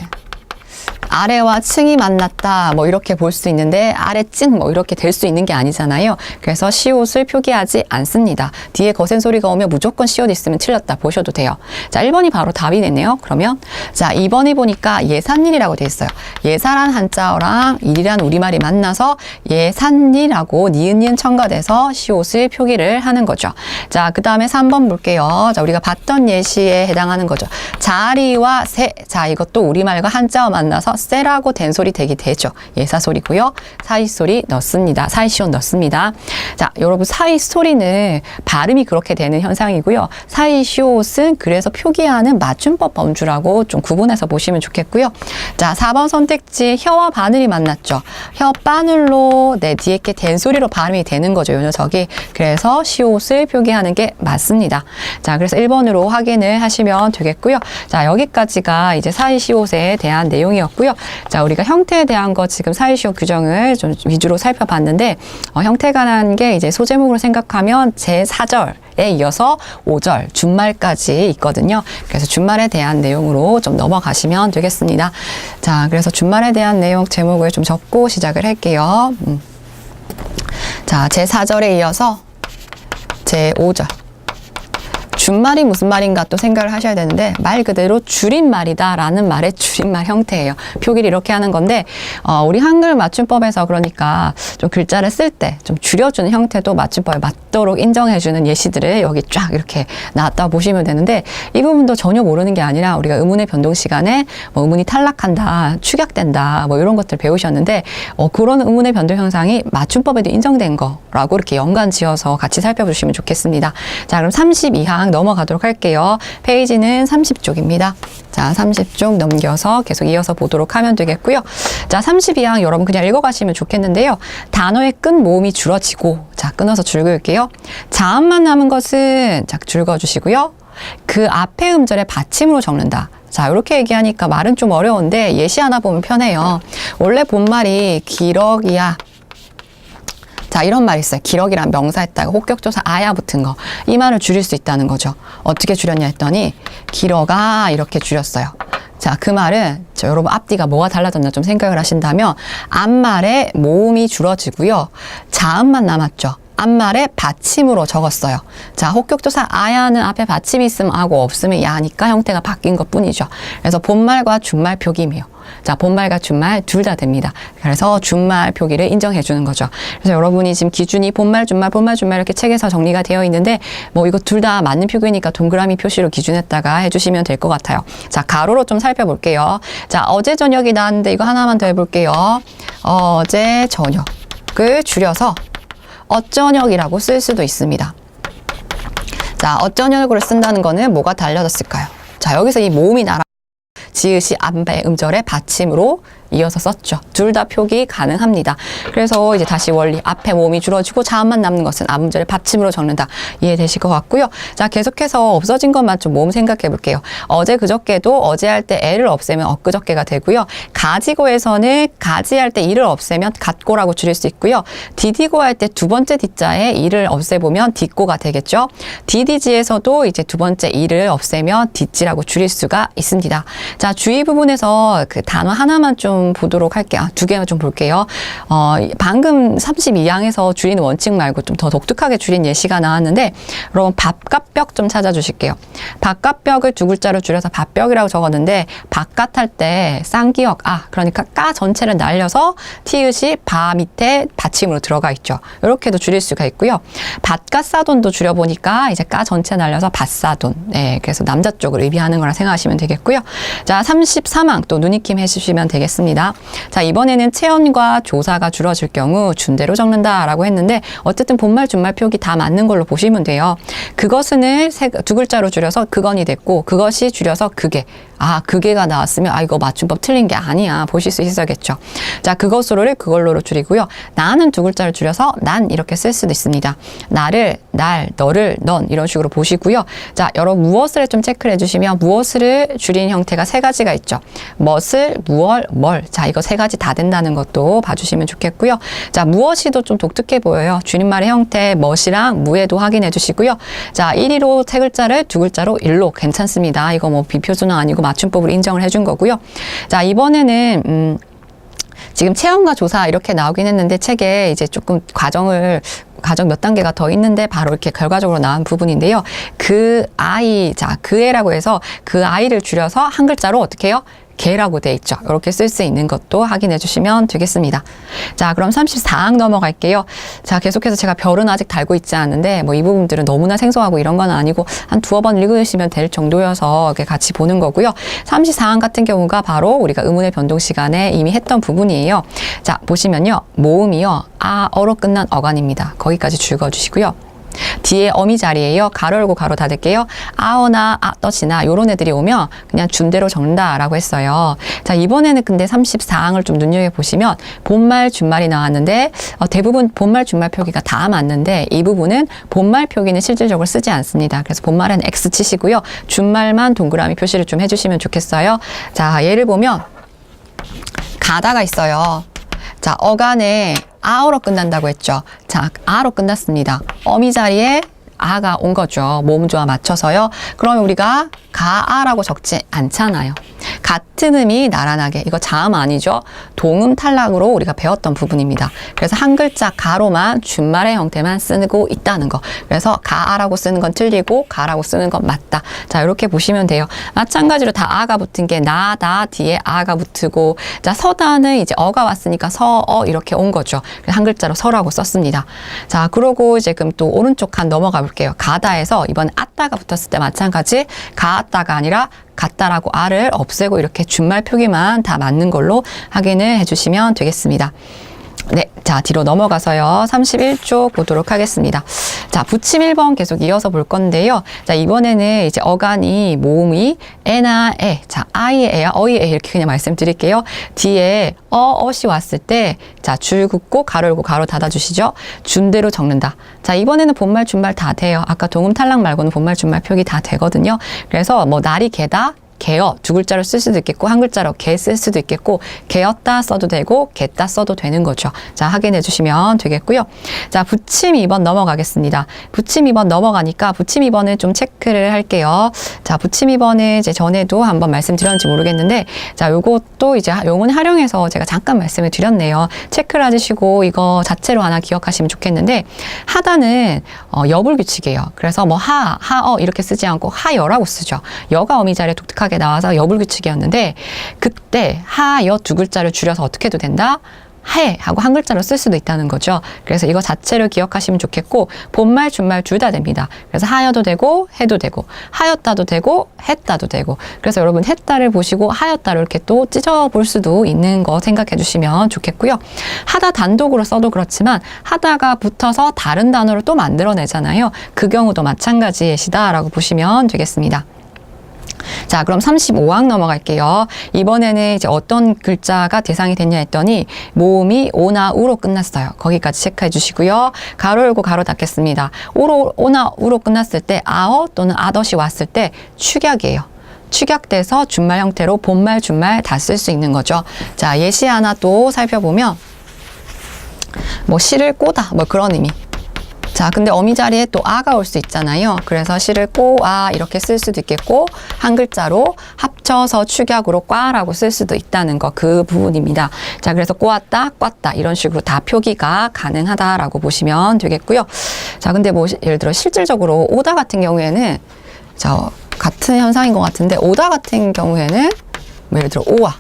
아래와 층이 만났다 뭐 이렇게 볼 수 있는데 아래층 뭐 이렇게 될 수 있는 게 아니잖아요. 그래서 시옷을 표기하지 않습니다. 뒤에 거센 소리가 오면 무조건 시옷 있으면 틀렸다 보셔도 돼요. 자, 1번이 바로 답이네요. 그러면 자, 2번이 보니까 예산일이라고 돼 있어요. 예사란 한자어랑 일이란 우리말이 만나서 예산일하고 니은 첨가돼서 시옷을 표기를 하는 거죠. 자, 그 다음에 3번 볼게요. 자, 우리가 봤던 예시에 해당하는 거죠. 자리와 새. 자, 이것도 우리말과 한자어 만나서 쎄라고 된 소리 되게 되죠. 예사소리고요. 사이소리 넣습니다. 사이시옷 넣습니다. 자, 여러분 사이소리는 발음이 그렇게 되는 현상이고요. 사이시옷은 그래서 표기하는 맞춤법 범주라고 좀 구분해서 보시면 좋겠고요. 자, 4번 선택지 혀와 바늘이 만났죠. 혀 바늘로 뒤에 게 된 소리로 발음이 되는 거죠. 요 녀석이. 그래서 시옷을 표기하는 게 맞습니다. 자, 그래서 1번으로 확인을 하시면 되겠고요. 자, 여기까지가 이제 사이시옷에 대한 내용이었고요. 자, 우리가 형태에 대한 거 지금 사이시옷 규정을 좀 위주로 살펴봤는데 형태가 난 게 이제 소제목으로 생각하면 제4절에 이어서 5절 준말까지 있거든요. 그래서 준말에 대한 내용으로 좀 넘어가시면 되겠습니다. 자, 그래서 준말에 대한 내용 제목을 좀 적고 시작을 할게요. 자, 제4절에 이어서 제5절. 준말이 무슨 말인가 또 생각을 하셔야 되는데 말 그대로 줄임말이다 라는 말의 줄임말 형태예요. 표기를 이렇게 하는 건데 우리 한글 맞춤법에서 그러니까 좀 글자를 쓸 때 좀 줄여주는 형태도 맞춤법에 맞도록 인정해주는 예시들을 여기 쫙 이렇게 나왔다 보시면 되는데 이 부분도 전혀 모르는 게 아니라 우리가 의문의 변동 시간에 뭐 의문이 탈락한다, 축약된다 뭐 이런 것들 배우셨는데 그런 의문의 변동 현상이 맞춤법에도 인정된 거라고 이렇게 연관 지어서 같이 살펴보시면 좋겠습니다. 자, 그럼 32항 넘어가도록 할게요. 페이지는 30쪽입니다. 자, 30쪽 넘겨서 계속 이어서 보도록 하면 되겠고요. 자, 32항 여러분 그냥 읽어가시면 좋겠는데요. 단어의 끝 모음이 줄어지고, 자, 끊어서 줄 그을게요. 자음만 남은 것은 자, 줄 그어주시고요. 그 앞에 음절의 받침으로 적는다. 자, 이렇게 얘기하니까 말은 좀 어려운데 예시 하나 보면 편해요. 원래 본말이 기러기야. 자, 이런 말이 있어요. 기러기란 명사했다가 혹격조사 아야 붙은 거. 이 말을 줄일 수 있다는 거죠. 어떻게 줄였냐 했더니 기러가 이렇게 줄였어요. 자, 그 말은 여러분 앞뒤가 뭐가 달라졌나 좀 생각을 하신다면 앞말에 모음이 줄어지고요. 자음만 남았죠. 앞말에 받침으로 적었어요. 자, 혹격조사 아야는 앞에 받침이 있으면 아고 없으면 야니까 형태가 바뀐 것 뿐이죠. 그래서 본말과 준말 표기이에요. 자, 본말과 준말 둘 다 됩니다. 그래서 준말 표기를 인정해 주는 거죠. 그래서 여러분이 지금 기준이 본말, 준말, 본말, 준말 이렇게 책에서 정리가 되어 있는데 뭐 이거 둘 다 맞는 표기니까 동그라미 표시로 기준했다가 해주시면 될 것 같아요. 자, 가로로 좀 살펴볼게요. 자, 어제 저녁이 나왔는데 이거 하나만 더 해볼게요. 어제 저녁을 줄여서 어저녁이라고 쓸 수도 있습니다. 자, 어저녁으로 쓴다는 거는 뭐가 달라졌을까요? 자, 여기서 이 모음이 날아 지읒이 앞에 음절의 받침으로 이어서 썼죠. 둘 다 표기 가능합니다. 그래서 이제 다시 원리 앞에 모음이 줄어지고 자음만 남는 것은 앞 음절의 받침으로 적는다. 이해되실 것 같고요. 자, 계속해서 없어진 것만 좀 모음 생각해 볼게요. 어제 그저께도 어제 할 때 애를 없애면 엊그저께가 되고요. 가지고에서는 가지할 때 이를 없애면 갓고라고 줄일 수 있고요. 디디고 할 때 두 번째 디자에 이를 없애보면 뒷고가 되겠죠. 디디지에서도 이제 두 번째 이를 없애면 뒷지라고 줄일 수가 있습니다. 자, 주의 부분에서 그 단어 하나만 좀 보도록 할게요. 두 개만 좀 볼게요. 방금 32항에서 줄이는 원칙 말고 좀 더 독특하게 줄인 예시가 나왔는데 여러분 밥값벽 좀 찾아주실게요. 밥값벽을 두 글자로 줄여서 밥벽이라고 적었는데 바깥 할 때 쌍기역 그러니까 까 전체를 날려서 티읕이 바 밑에 받침으로 들어가 있죠. 이렇게도 줄일 수가 있고요. 밭갓사돈도 줄여보니까 이제 까 전체 날려서 밭사돈. 네, 그래서 남자 쪽을 의미하는 거라 생각하시면 되겠고요. 자, 33항 또 누니킴 해주시면 되겠습니다. 되겠습니다. 자, 이번에는 체언과 조사가 줄어질 경우 준대로 적는다라고 했는데 어쨌든 본말, 준말 표기 다 맞는 걸로 보시면 돼요. 그것은을 두 글자로 줄여서 그건이 됐고 그것이 줄여서 그게. 그게가 나왔으면 이거 맞춤법 틀린 게 아니야 보실 수 있어야겠죠. 자, 그것으로를 그걸로로 줄이고요. 나는 두 글자를 줄여서 난 이렇게 쓸 수도 있습니다. 나를, 날, 너를, 넌 이런 식으로 보시고요. 자, 여러분 무엇을 좀 체크를 해주시면 무엇을 줄인 형태가 세 가지가 있죠. 멋을, 무얼, 뭘. 자, 이거 세 가지 다 된다는 것도 봐주시면 좋겠고요. 자, 무엇이도 좀 독특해 보여요. 줄임말의 형태 멋이랑 무에도 확인해 주시고요. 자, 1위로 세 글자를 두 글자로 일로 괜찮습니다. 이거 뭐 비표준어 아니고 맞춤법으로 인정을 해준 거고요. 자, 이번에는 지금 체험과 조사 이렇게 나오긴 했는데 책에 이제 조금 과정 몇 단계가 더 있는데 바로 이렇게 결과적으로 나온 부분인데요. 그 아이, 자, 그 애라고 해서 그 아이를 줄여서 한 글자로 어떻게 해요? 개라고 돼 있죠. 이렇게 쓸 수 있는 것도 확인해 주시면 되겠습니다. 자, 그럼 34항 넘어갈게요. 자, 계속해서 제가 별은 아직 달고 있지 않은데 뭐 이 부분들은 너무나 생소하고 이런 건 아니고 한 두어 번 읽으시면 될 정도여서 이렇게 같이 보는 거고요. 34항 같은 경우가 바로 우리가 의문의 변동 시간에 이미 했던 부분이에요. 자, 보시면요. 모음이요. 어로 끝난 어간입니다. 거기까지 줄여주시고요. 뒤에 어미 자리에요. 가로 열고 가로 닫을게요. 아어나 떠시나 요런 애들이 오면 그냥 준대로 적는다라고 했어요. 자, 이번에는 근데 34항을 좀 눈여겨보시면 본말, 준말이 나왔는데 대부분 본말, 준말 표기가 다 맞는데 이 부분은 본말 표기는 실질적으로 쓰지 않습니다. 그래서 본말은 X 치시고요. 준말만 동그라미 표시를 좀 해주시면 좋겠어요. 자, 예를 보면 가다가 있어요. 자, 어간에 아어로 끝난다고 했죠. 자, 아로 끝났습니다. 어미 자리에 아가 온 거죠. 모음조와 맞춰서요. 그러면 우리가 가아라고 적지 않잖아요. 같은 음이 나란하게, 이거 자음 아니죠? 동음 탈락으로 우리가 배웠던 부분입니다. 그래서 한 글자 가로만 준말의 형태만 쓰고 있다는 거. 그래서 가아라고 쓰는 건 틀리고 가라고 쓰는 건 맞다. 자, 이렇게 보시면 돼요. 마찬가지로 다 아가 붙은 게 나, 다 뒤에 아가 붙고, 자, 서다는 이제 어가 왔으니까 서어 이렇게 온 거죠. 한 글자로 서라고 썼습니다. 자, 그러고 이제 그럼 또 오른쪽 칸 넘어가 볼게요. 가다에서 이번 아따가 붙었을 때 마찬가지 가아따가 아니라 같다라고 아를 없애고 이렇게 준말 표기만 다 맞는 걸로 확인을 해주시면 되겠습니다. 네, 자, 뒤로 넘어가서요. 31쪽 보도록 하겠습니다. 자, 붙임 1번 계속 이어서 볼 건데요. 자, 이번에는 이제 어간이 모음이 에나 에. 자, 아이의 에야, 어이의 에 이렇게 그냥 말씀드릴게요. 뒤에 어시 왔을 때, 자, 줄 긋고 가로 열고 가로 닫아주시죠. 준대로 적는다. 자, 이번에는 본말, 준말 다 돼요. 아까 동음 탈락 말고는 본말, 준말 표기 다 되거든요. 그래서 뭐 날이 개다. 개어 두 글자로 쓸 수도 있겠고 한 글자로 개 쓸 수도 있겠고 개었다 써도 되고 개따 써도 되는 거죠. 자, 확인해 주시면 되겠고요. 자, 붙임 2번 넘어가겠습니다. 붙임 2번 넘어가니까 붙임 2번을 좀 체크를 할게요. 자, 붙임 2번은 이제 전에도 한번 말씀드렸는지 모르겠는데 자, 요것도 이제 용은 활용해서 제가 잠깐 말씀을 드렸네요. 체크를 해주시고 이거 자체로 하나 기억하시면 좋겠는데 하다는 여불 규칙이에요. 그래서 뭐 하어 이렇게 쓰지 않고 하여라고 쓰죠. 여가 어미 자리에 독특하게 나와서 여불 규칙이었는데 그때 하여 두 글자를 줄여서 어떻게 해도 된다? 해 하고 한 글자로 쓸 수도 있다는 거죠. 그래서 이거 자체를 기억하시면 좋겠고 본말, 준말 둘 다 됩니다. 그래서 하여도 되고 해도 되고 하였다도 되고 했다도 되고 그래서 여러분 했다를 보시고 하였다를 이렇게 또 찢어볼 수도 있는 거 생각해 주시면 좋겠고요. 하다 단독으로 써도 그렇지만 하다가 붙어서 다른 단어를 또 만들어내잖아요. 그 경우도 마찬가지이시다라고 보시면 되겠습니다. 자, 그럼 35항 넘어갈게요. 이번에는 이제 어떤 글자가 대상이 됐냐 했더니 모음이 오나 우로 끝났어요. 거기까지 체크해 주시고요. 가로 열고 가로 닫겠습니다. 오나 우로 끝났을 때 아어 또는 아덧이 왔을 때 축약이에요. 축약돼서 준말 형태로 본말, 준말 다 쓸 수 있는 거죠. 자, 예시 하나 또 살펴보면 뭐 실을 꼬다 뭐 그런 의미. 자, 근데 어미 자리에 또 아가 올 수 있잖아요. 그래서 실을 꼬아 이렇게 쓸 수도 있겠고 한 글자로 합쳐서 축약으로 꽈라고 쓸 수도 있다는 거 그 부분입니다. 자, 그래서 꼬았다, 꽈다 이런 식으로 다 표기가 가능하다라고 보시면 되겠고요. 자, 근데 뭐 예를 들어 실질적으로 오다 같은 경우에는 자, 같은 현상인 것 같은데 오다 같은 경우에는 뭐 예를 들어 오와,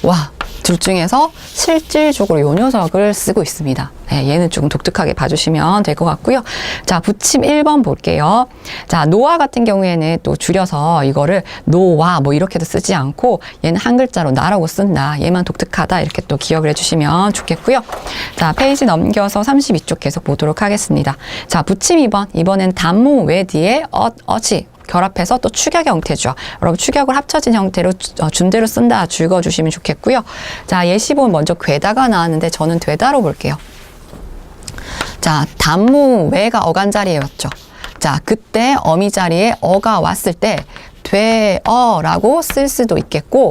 와 둘 중에서 실질적으로 요 녀석을 쓰고 있습니다. 네, 얘는 조금 독특하게 봐주시면 될 것 같고요. 자, 붙임 1번 볼게요. 자, 노아 같은 경우에는 또 줄여서 이거를 노와 뭐 이렇게도 쓰지 않고 얘는 한 글자로 나라고 쓴다. 얘만 독특하다. 이렇게 또 기억을 해주시면 좋겠고요. 자, 페이지 넘겨서 32쪽 계속 보도록 하겠습니다. 자, 붙임 2번. 이번엔 단모 외 뒤에 어지. 결합해서 또 축약 형태죠. 여러분 축약을 합쳐진 형태로 준대로 쓴다. 줄거주시면 좋겠고요. 자, 예시본 먼저 괴다가 나왔는데 저는 되다로 볼게요. 자, 단무 외가 어간 자리에 왔죠. 자, 그때 어미 자리에 어가 왔을 때 되어라고 쓸 수도 있겠고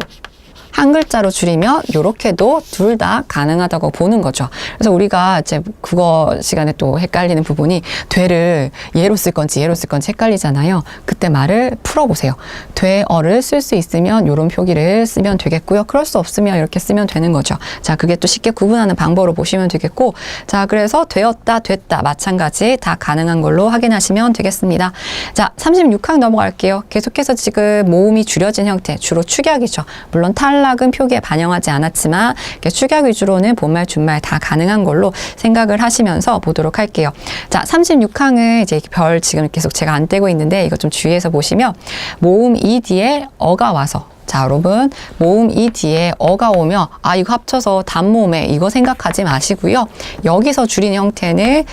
한 글자로 줄이면 요렇게도 둘 다 가능하다고 보는 거죠. 그래서 우리가 이제 국어 시간에 또 헷갈리는 부분이 되를 예로 쓸 건지 얘로 쓸 건지 헷갈리잖아요. 그때 말을 풀어보세요. 되어를 쓸 수 있으면 요런 표기를 쓰면 되겠고요. 그럴 수 없으면 이렇게 쓰면 되는 거죠. 자, 그게 또 쉽게 구분하는 방법으로 보시면 되겠고, 자, 그래서 되었다, 됐다 마찬가지 다 가능한 걸로 확인하시면 되겠습니다. 자, 36항 넘어갈게요. 계속해서 지금 모음이 줄여진 형태, 주로 축약이죠. 물론 탈락은 표기에 반영하지 않았지만 축약 위주로는 본말, 준말 다 가능한 걸로 생각을 하시면서 보도록 할게요. 자, 36항은 이제 별 지금 계속 제가 안 떼고 있는데 이거 좀 주의해서 보시면 모음 이 뒤에 어가 와서 자, 여러분 모음 이 뒤에 어가 오면 아 이거 합쳐서 단모음에 이거 생각하지 마시고요. 여기서 줄인 형태는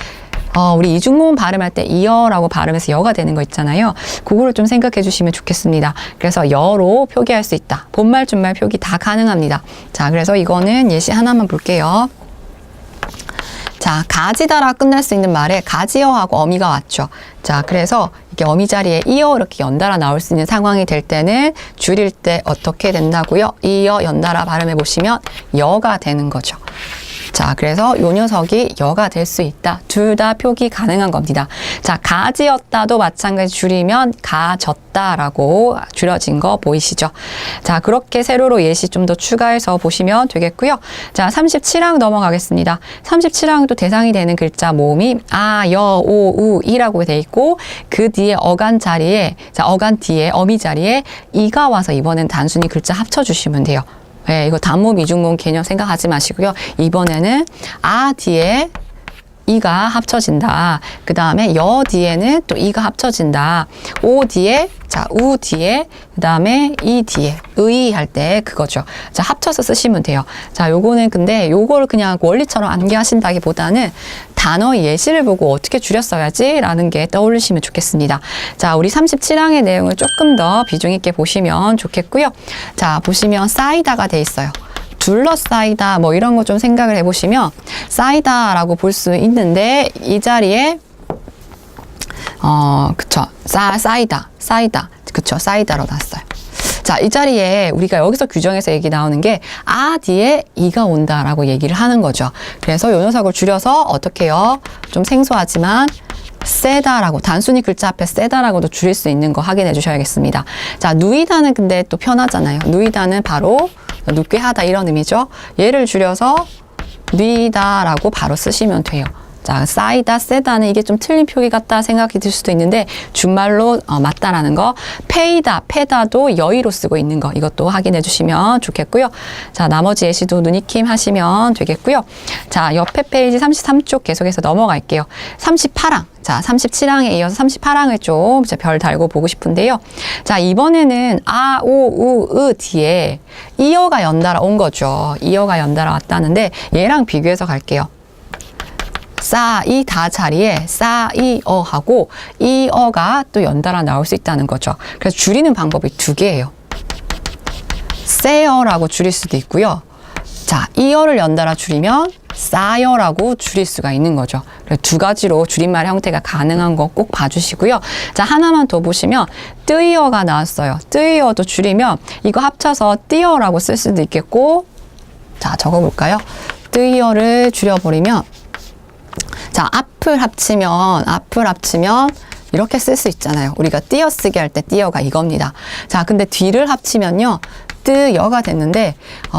우리 이중모음 발음할 때 이어라고 발음해서 여가 되는 거 있잖아요. 그거를 좀 생각해 주시면 좋겠습니다. 그래서 여로 표기할 수 있다. 본말, 준말 표기 다 가능합니다. 자, 그래서 이거는 예시 하나만 볼게요. 자, 가지다라 끝날 수 있는 말에 가지어하고 어미가 왔죠. 자, 그래서 이게 어미 자리에 이어 이렇게 연달아 나올 수 있는 상황이 될 때는 줄일 때 어떻게 된다고요? 이어 연달아 발음해 보시면 여가 되는 거죠. 자, 그래서 요 녀석이 여가 될 수 있다. 둘 다 표기 가능한 겁니다. 자, 가지였다도 마찬가지 줄이면 가졌다라고 줄여진 거 보이시죠? 자, 그렇게 세로로 예시 좀 더 추가해서 보시면 되겠고요. 자, 37항 넘어가겠습니다. 37항도 대상이 되는 글자 모음이 아, 여, 오, 우, 이라고 돼 있고 그 뒤에 어간 자리에, 자, 어간 뒤에 어미 자리에 이가 와서 이번엔 단순히 글자 합쳐주시면 돼요. 네, 이거 단모음, 이중모음 개념 생각하지 마시고요. 이번에는 아 뒤에 이가 합쳐진다. 그 다음에 여 뒤에는 또 이가 합쳐진다. 오 뒤에, 자, 우 뒤에, 그 다음에 이 뒤에, 의 할 때 그거죠. 자, 합쳐서 쓰시면 돼요. 자, 요거는 근데 요거를 그냥 원리처럼 암기하신다기 보다는 단어 예시를 보고 어떻게 줄였어야지 라는 게 떠올리시면 좋겠습니다. 자, 우리 37항의 내용을 조금 더 비중 있게 보시면 좋겠고요. 자, 보시면 쌓이다가 돼 있어요. 둘러싸이다 뭐 이런 거 좀 생각을 해보시면 쌓이다라고 볼 수 있는데 이 자리에 그쵸, 쌓이다 그쵸, 쌓이다로 났어요. 자, 이 자리에 우리가 여기서 규정에서 얘기 나오는 게 아 뒤에 이가 온다라고 얘기를 하는 거죠. 그래서 요 녀석을 줄여서 어떻게 해요? 좀 생소하지만 세다라고, 단순히 글자 앞에 세다라고도 줄일 수 있는 거 확인해 주셔야겠습니다. 자, 누이다는 근데 또 편하잖아요. 누이다는 바로 눕게 하다 이런 의미죠. 얘를 줄여서 누이다라고 바로 쓰시면 돼요. 자, 쌓이다, 세다는 이게 좀 틀린 표기 같다 생각이 들 수도 있는데 준말로 맞다라는 거. 패이다, 패다도 여의로 쓰고 있는 거. 이것도 확인해 주시면 좋겠고요. 자, 나머지 예시도 눈익힘 하시면 되겠고요. 자, 옆에 페이지 33쪽 계속해서 넘어갈게요. 38항. 자, 37항에 이어서 38항을 좀 별 달고 보고 싶은데요. 자, 이번에는 아, 오, 우, 으 뒤에 이어가 연달아 온 거죠. 이어가 연달아 왔다는데 얘랑 비교해서 갈게요. 싸이다 자리에 싸이어 하고 이어가 또 연달아 나올 수 있다는 거죠. 그래서 줄이는 방법이 두 개예요. 세어라고 줄일 수도 있고요. 자, 이어를 연달아 줄이면 싸여라고 줄일 수가 있는 거죠. 그래서 두 가지로 줄임말 형태가 가능한 거 꼭 봐주시고요. 자, 하나만 더 보시면 뜨이어가 나왔어요. 뜨이어도 줄이면 이거 합쳐서 띠어라고 쓸 수도 있겠고, 자, 적어볼까요? 뜨이어를 줄여버리면 자, 앞을 합치면 이렇게 쓸 수 있잖아요. 우리가 띄어쓰기 할 때 띄어가 이겁니다. 자, 근데 뒤를 합치면요. 뜨여가 됐는데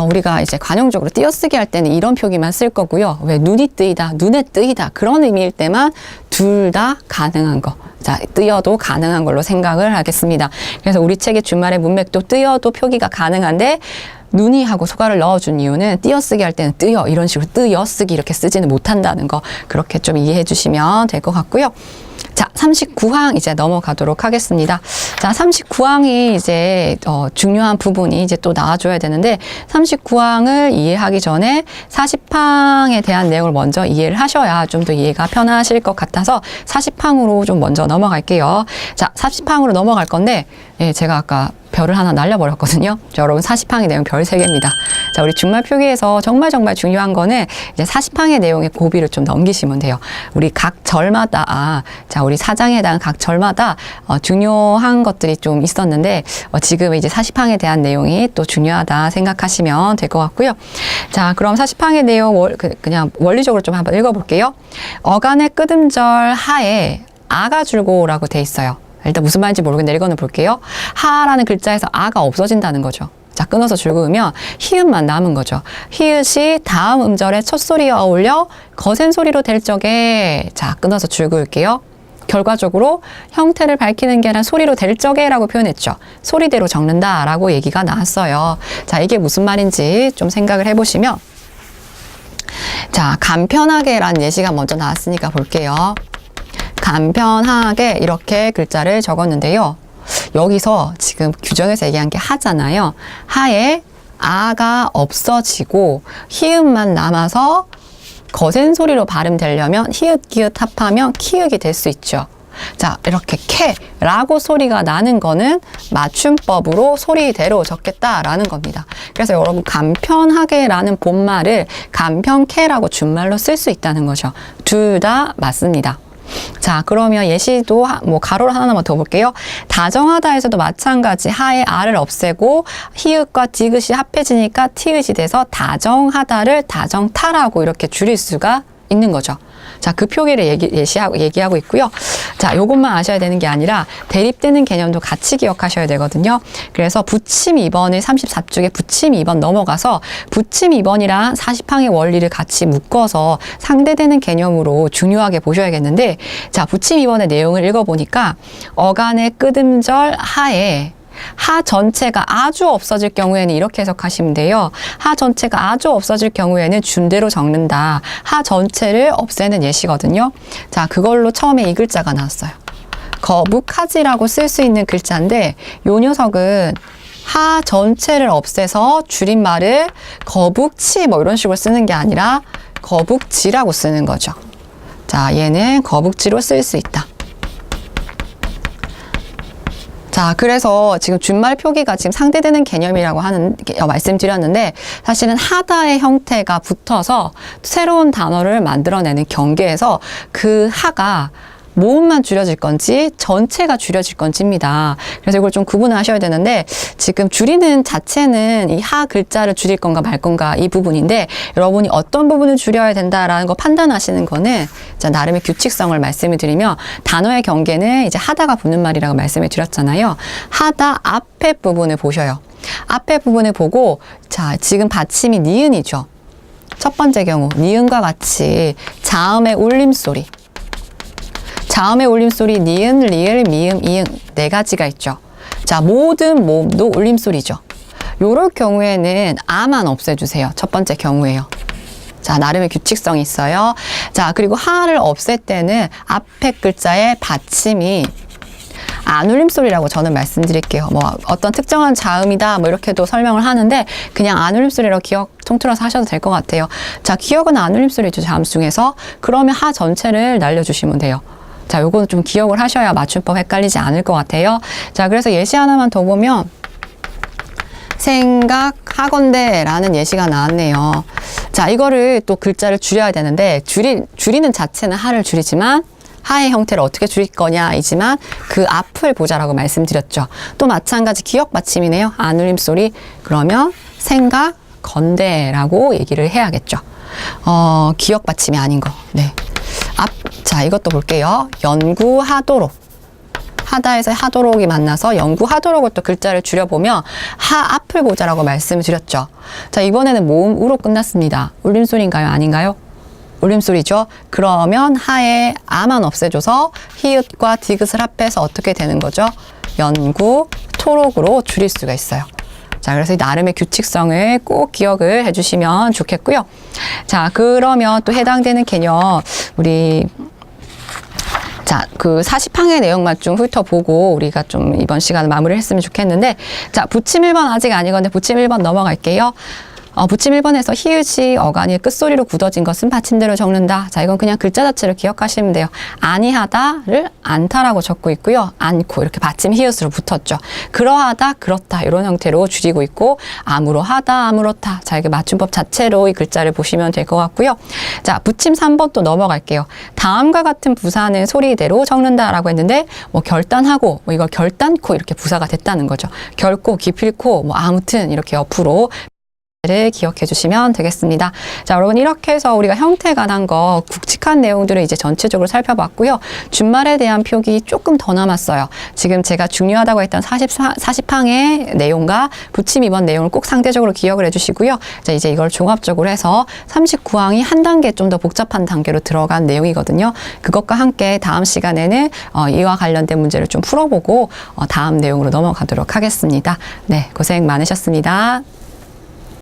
우리가 이제 관용적으로 띄어쓰기 할 때는 이런 표기만 쓸 거고요. 왜 눈이 뜨이다, 눈에 뜨이다 그런 의미일 때만 둘 다 가능한 거. 자, 뜨여도 가능한 걸로 생각을 하겠습니다. 그래서 우리 책의 준말의 문맥도 뜨여도 표기가 가능한데 눈이 하고 소가를 넣어준 이유는 띄어쓰기 할 때는 뜨여 이런 식으로 뜨여쓰기 이렇게 쓰지는 못한다는 거 그렇게 좀 이해해 주시면 될 것 같고요. 자, 39항 이제 넘어가도록 하겠습니다. 자, 39항이 이제 중요한 부분이 이제 또 나와줘야 되는데 39항을 이해하기 전에 40항에 대한 내용을 먼저 이해를 하셔야 좀 더 이해가 편하실 것 같아서 40항으로 좀 먼저 넘어갈게요. 자, 40항으로 넘어갈 건데 예, 제가 아까 별을 하나 날려버렸거든요. 자, 여러분 40항의 내용 별 3개입니다. 자, 우리 준말 표기에서 정말 중요한 거는 이제 40항의 내용의 고비를 좀 넘기시면 돼요. 우리 각 절마다 자, 우리 사장에 대한 각 절마다 중요한 것들이 좀 있었는데 지금 이제 40항에 대한 내용이 또 중요하다 생각하시면 될 것 같고요. 자, 그럼 40항의 내용 그냥 원리적으로 좀 한번 읽어볼게요. 어간의 끄듬절 하에 아가 줄고라고 돼 있어요. 일단 무슨 말인지 모르겠는데 읽어는 볼게요. 하라는 글자에서 아가 없어진다는 거죠. 자, 끊어서 줄그으면 히읗만 남은 거죠. 히읗이 다음 음절의 첫 소리에 어울려 거센 소리로 될 적에 자, 끊어서 줄그을게요. 결과적으로 형태를 밝히는 게 아니라 소리로 될 적에라고 표현했죠. 소리대로 적는다라고 얘기가 나왔어요. 자, 이게 무슨 말인지 좀 생각을 해보시면 자, 간편하게라는 예시가 먼저 나왔으니까 볼게요. 간편하게 이렇게 글자를 적었는데요. 여기서 지금 규정에서 얘기한 게 하잖아요. 하에 아가 없어지고 히읗만 남아서 거센 소리로 발음되려면 히읗, 기읗 합하면 키읔이 될 수 있죠. 자, 이렇게 캐라고 소리가 나는 거는 맞춤법으로 소리대로 적겠다라는 겁니다. 그래서 여러분 간편하게라는 본말을 간편캐라고 준말로 쓸 수 있다는 거죠. 둘 다 맞습니다. 자, 그러면 예시도 뭐 가로를 하나만 더 볼게요. 다정하다에서도 마찬가지 하의 아를 없애고 히읗과 디귿이 합해지니까 티읕이 돼서 다정하다를 다정타라고 이렇게 줄일 수가 있는 거죠. 자, 그 표기를 얘기하고 있고요. 자, 요것만 아셔야 되는 게 아니라 대립되는 개념도 같이 기억하셔야 되거든요. 그래서 부침 2번을 34쪽에 부침 2번 넘어가서 부침 2번이랑 40항의 원리를 같이 묶어서 상대되는 개념으로 중요하게 보셔야겠는데 자, 부침 2번의 내용을 읽어보니까 어간의 끄듬절 하에 하 전체가 아주 없어질 경우에는 이렇게 해석하시면 돼요. 하 전체가 아주 없어질 경우에는 준대로 적는다. 하 전체를 없애는 예시거든요. 자, 그걸로 처음에 이 글자가 나왔어요. 거북하지라고 쓸 수 있는 글자인데 요 녀석은 하 전체를 없애서 줄임말을 거북치 뭐 이런 식으로 쓰는 게 아니라 거북지라고 쓰는 거죠. 자, 얘는 거북지로 쓸 수 있다. 자, 그래서 지금 준말 표기가 지금 상대되는 개념이라고 말씀드렸는데 사실은 하다의 형태가 붙어서 새로운 단어를 만들어내는 경계에서 그 하가 모음만 줄여질 건지 전체가 줄여질 건지입니다. 그래서 이걸 좀 구분을 하셔야 되는데 지금 줄이는 자체는 이 하 글자를 줄일 건가 말 건가 이 부분인데 여러분이 어떤 부분을 줄여야 된다라는 거 판단하시는 거는 자, 나름의 규칙성을 말씀을 드리면 단어의 경계는 이제 하다가 붙는 말이라고 말씀을 드렸잖아요. 하다 앞에 부분을 보셔요. 앞에 부분을 보고 자, 지금 받침이 니은이죠. 첫 번째 경우 니은과 같이 자음의 울림소리 자음의 울림소리 니은, 리을, 미음, 이응 네 가지가 있죠. 자, 모든 모음도 울림소리죠. 요럴 경우에는 아만 없애주세요. 첫 번째 경우에요. 자, 나름의 규칙성이 있어요. 자, 그리고 하를 없앨 때는 앞에 글자의 받침이 안울림소리라고 저는 말씀드릴게요. 뭐 어떤 특정한 자음이다 뭐 이렇게도 설명을 하는데 그냥 안울림소리라고 기억 통틀어서 하셔도 될 것 같아요. 자, 기억은 안울림소리죠. 자음 중에서. 그러면 하 전체를 날려주시면 돼요. 자, 요거는 좀 기억을 하셔야 맞춤법 헷갈리지 않을 것 같아요. 자, 그래서 예시 하나만 더 보면 생각하건대 라는 예시가 나왔네요. 자, 이거를 또 글자를 줄여야 되는데 줄이는 자체는 하를 줄이지만 하의 형태를 어떻게 줄일 거냐이지만 그 앞을 보자라고 말씀드렸죠. 또 마찬가지 기억 받침이네요. 안울림소리. 그러면 생각건대라고 얘기를 해야겠죠. 기억 받침이 아닌 거. 네. 자, 이것도 볼게요. 연구하도록. 하다에서 하도록이 만나서 연구하도록을 또 글자를 줄여보면 하 앞을 보자라고 말씀을 드렸죠. 자, 이번에는 모음으로 끝났습니다. 울림소리인가요? 아닌가요? 울림소리죠. 그러면 하에 아만 없애줘서 히읗과 디귿을 합해서 어떻게 되는 거죠? 연구토록으로 줄일 수가 있어요. 자, 그래서 이 나름의 규칙성을 꼭 기억을 해주시면 좋겠고요. 자, 그러면 또 해당되는 개념, 자, 그 40항의 내용만 좀 훑어보고 우리가 좀 이번 시간을 마무리를 했으면 좋겠는데, 자, 부침 1번 아직 아니건데 부침 1번 넘어갈게요. 부침 1번에서 히읗이 어간이 끝소리로 굳어진 것은 받침대로 적는다. 자, 이건 그냥 글자 자체를 기억하시면 돼요. 아니하다를 않다라고 적고 있고요. 않고 이렇게 받침 히읗으로 붙었죠. 그러하다, 그렇다 이런 형태로 줄이고 있고, 아무로하다, 아무렇다. 자, 이게 맞춤법 자체로 이 글자를 보시면 될 것 같고요. 자, 부침 3번 또 넘어갈게요. 다음과 같은 부사는 소리대로 적는다라고 했는데, 뭐 결단하고, 뭐 이걸 결단코 이렇게 부사가 됐다는 거죠. 결코, 기필코, 뭐 아무튼 이렇게 옆으로 를 기억해 주시면 되겠습니다. 자, 여러분 이렇게 해서 우리가 형태에 관한 거 굵직한 내용들을 이제 전체적으로 살펴봤고요. 준말에 대한 표기 조금 더 남았어요. 지금 제가 중요하다고 했던 40항의 내용과 부침 2번 내용을 꼭 상대적으로 기억을 해주시고요. 자, 이제 이걸 종합적으로 해서 39항이 한 단계 좀 더 복잡한 단계로 들어간 내용이거든요. 그것과 함께 다음 시간에는 이와 관련된 문제를 좀 풀어보고 다음 내용으로 넘어가도록 하겠습니다. 네, 고생 많으셨습니다.